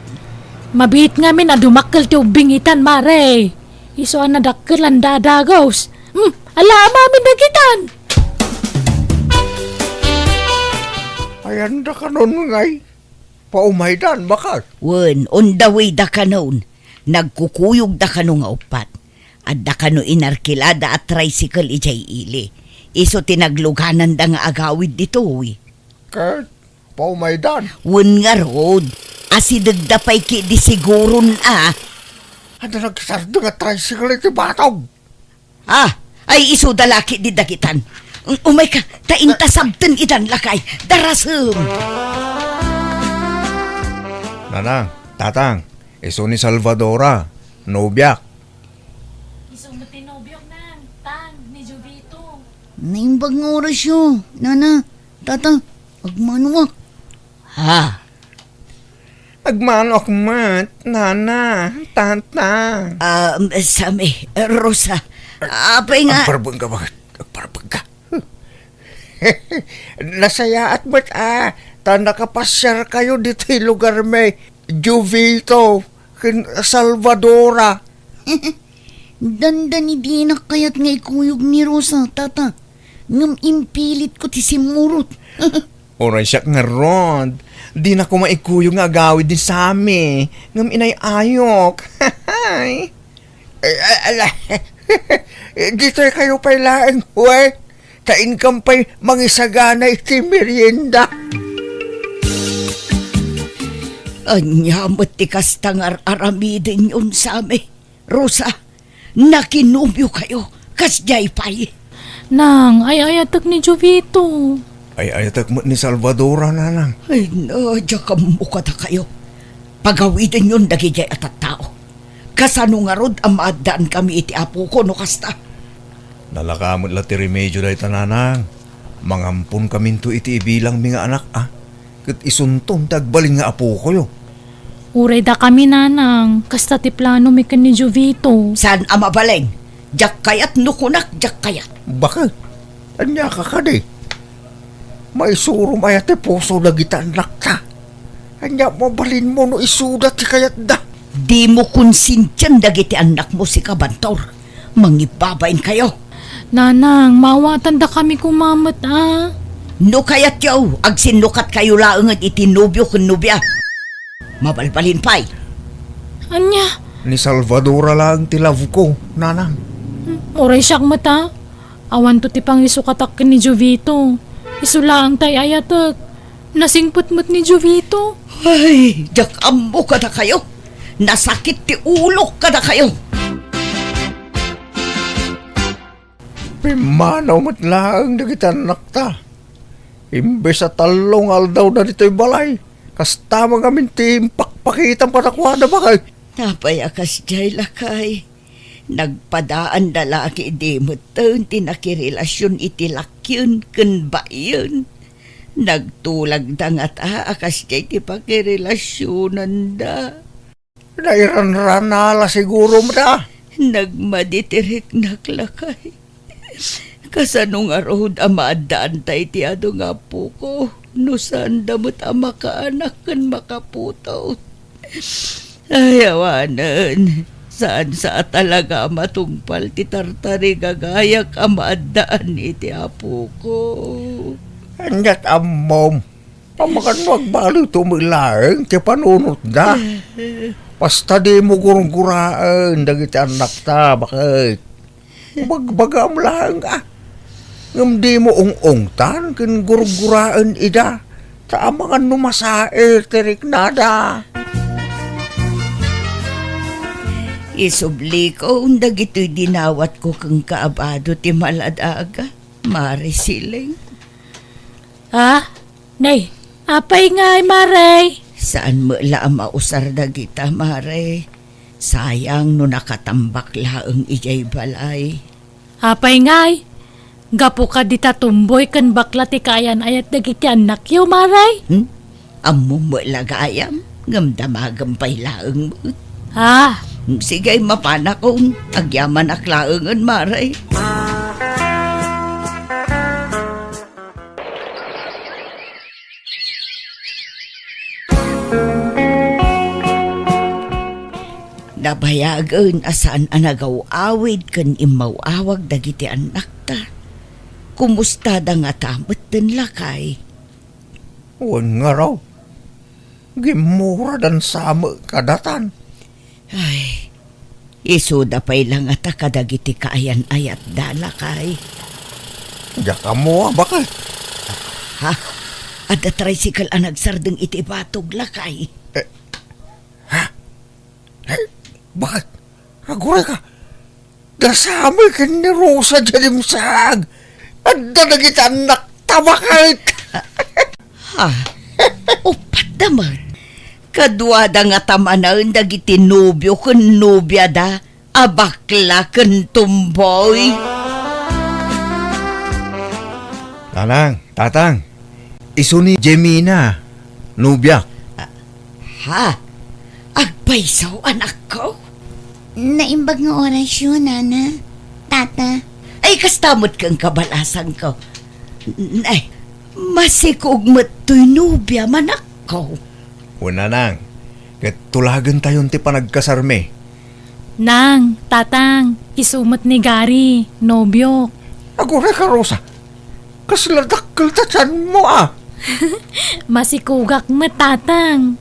Mabit nga min na dumakkel ti ubingitan, mare. Iso ang nadakkel ang dadagos. Ala mamin dagitan. Ayan da ka nun ngay. Paumaidan, bakas. Wun, on the way da kanon. Nagkukuyog da kano nga upat. At da kano inarkilada at tricycle ijay ili. Iso tinagluganan da nga agawid dito, Kahit paumaidan. Wun nga rod, asidag da pa'y ki di sigurun Ano nagsardo nga tricycle iti batog? Ay iso dalaki di dagitan. Umay ka, taintasabten idan lakay. Darasem. Nanang, tatang, iso ni Salvadora, nobyak. Iso mo tinobyok nang, tang, ni Jovito. Naimbag nga oras yun. Nana, tata, agmanuak. Agmanok mat, nana, tata. Sami, Rosa. Apay nga. Agparbang ka bakit? Agparbang ka. Nasaya at ba't nakapasyar kayo dito yung lugar may Jovito, Salvadora. Dandan di na kayat nga ikuyog ni Rosa, tata. Ngam impilit ko ti simurot. Oray siya nga rod. Di na ko maikuyog nga agawid din sa amin. Ngam inay ayok. Dito kayo pailaan, we. Ka-income pa'y mangisagana iti merienda. Anyamot ti kastangar aramidin yun sa amin. Rosa, nakinubyo kayo. Kasjay pa'y. Nang, ay ayatak ni Jovito. Ay ayatak mo ni Salvadora, nanang. Ay nadya ka mukata kayo. Pagawidin yun dagijay at tao. Kasano nga rod ang maadaan kami iti apo ko no kasta. Nalakamot la ti remedyo dahi tananang. Mangampun kaminto iti ibilang mga anak Kat isunton tagbalin nga apo ko yo. Uray da kami nanang, kasta ti plano mi kan ni Jovito. Saan ama baleng? Jak kayat nukunak, jak kayat. Bakit? Anya ka ka di? May suro maya ti puso na gitanak ka. Anya mabalin mo no isuda ti kayat da. Di mo konsintyan dagiti anak mo si Kabantor. Mangibabain kayo. Nanang, mawatan da kami kumamat No kayat yaw, agsinukat kayo laang at itinubyo kun nubya. Mabalbalin pa'y. Anya? Ni Salvadora lang ti love ko, nanang. Uray siyak mata. Awan to ti pang isukatak ni Jovito. Isulaang tay ayatak. Nasingputmut ni Jovito. Ay, jak ambo kada kayo. Nasakit ti ulo kada kayo. Pimanaw mo't lang nagitanak ta. Imbes sa talong aldaw na dito'y balay. Kasta mga minti pakpakitang patakwada ba kay? Napayakas jay lakay. Nagpadaan dalaki di mo taon tinakirelasyon iti lakyon kun ba yun. Nagtulag da nga ta akas jay ti pakirelasyonan da. Nairan-ranala siguro mo da. Nagmaditirik naklakay. Kasanong arod amaadaan tay ti ado nga po ko. No saan damot ang makaanak kan makaputot. Ayawanan. Saan sa talaga matungpal ti tartari gagayak ang maadaan iti apo ko. Anyat amom. Pamakan magbalo tumilaeng ti panunot da. Basta di mo gurang-guraan dagiti anak ta, bakit? Bagbagam lang ngam di mo ung-ungtan ken gurang-guraan ida. Ta mga numasae tirik nada. Isubli ko, undag ito'y dinawat ko kang kaabado ti maladaga. Mare siling. Ha? Nay, apay nga ay maray. Saan mo laang mausar da kita, Mare? Sayang no nakatambak laang ijay balay. Apay nga ay. Gapo ka di tatumboy kan bakla ti kayan ayat dagiti anak yo maray. Amo mo lagayam, ngamdamagam pay laang mo. Ha? Sige, mapana kong agyaman aklaangan, Mare. Nabayagan asan anagaw awid kan imaw-awag dagiti anak ta. Kumusta da nga tamot den lakay? Wan nga raw. Gimura dan sama kadatan. Ay, isuda pa'y lang ata kadagiti kaayan ayat da lakay. Diya ka mo bakit? Ha? Ada tricycle ang nagsardeng iti batog lakay. Bakit? Aguray ka. Dasami ka ni Rosa Jalimsag. At dadagit anak tabakit. Ha? Upat naman. Kadwada nga tamanaan dagiti nubyo kun nubya da. Abakla kun tumboy. Tanang, tatang. Isu ni Jemina. Nubya. Ha? Agpaisaw anak ko? Naimbag nga oras yun, Nana. Tata. Ay, kastamot kang kabalasan ko. Ay, masikog mato'y nubya manak ko. Una nang. Kat tulagan tayon ti panagkasarme. Nang, tatang, isumot ni Gary, nobyo. Aguray ka, Rosa. Kasladakkel tatsan mo Masikugak mo, tatang.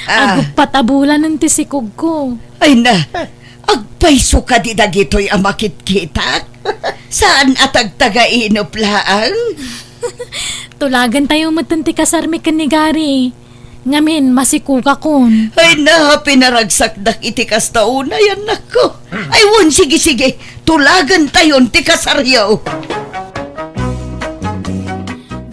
Agpat abulan ng tisikog ko. Ay na, agpaiso ka di dagito'y amakit kita. Saan atag taga-inop laang? Tulagan tayo matanti kasarmi kan ni Gary. Ngamin, masikuga kon. Ay na, pinaragsak dak iti kastauna yan nako. Ay won, sige, tulagan tayon ti kasaryaw.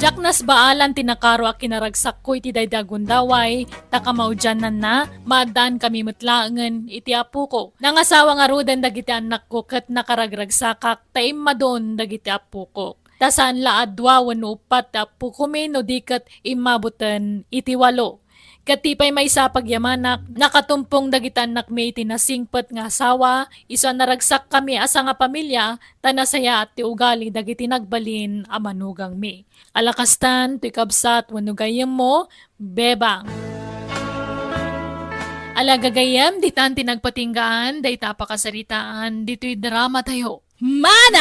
Jak nas baalan tinakaro a kinaragsak ko iti daydagundaway, takamaudyanan na, maadaan kami mutlaangan iti apu ko. Nangasawa nga rudan dagiti anak ko kat nakaragragsakak, taim madon dagiti apu ko. Tasan laadwa wano upat apu ko no dikat imabutan iti walo. Katipay may isa pagyamanak, nakatumpong dagitan nakme itinasingpet nga asawa, iso naragsak kami asa nga pamilya, tanasaya at ti ugali dagiti nagbalin a manugang mi. Alakastan, ti kabsat, wanugayem mo, bebang. Alagagayem, ditan tinagpatinggaan, day tapakasaritaan, dito'y drama tayo. Manang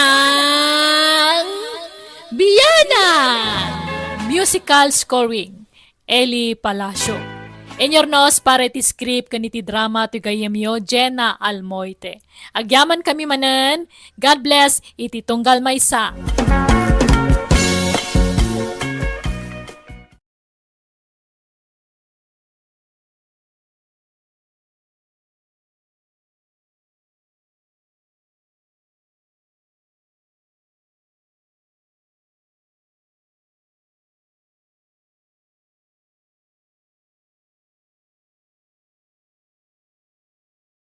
Biyana! Musical scoring, Eli Palacio. Enyornos para iti script kaniti drama ti gayemyo Jenna Almoite. Agyaman kami manen, God bless iti tunggal maysa.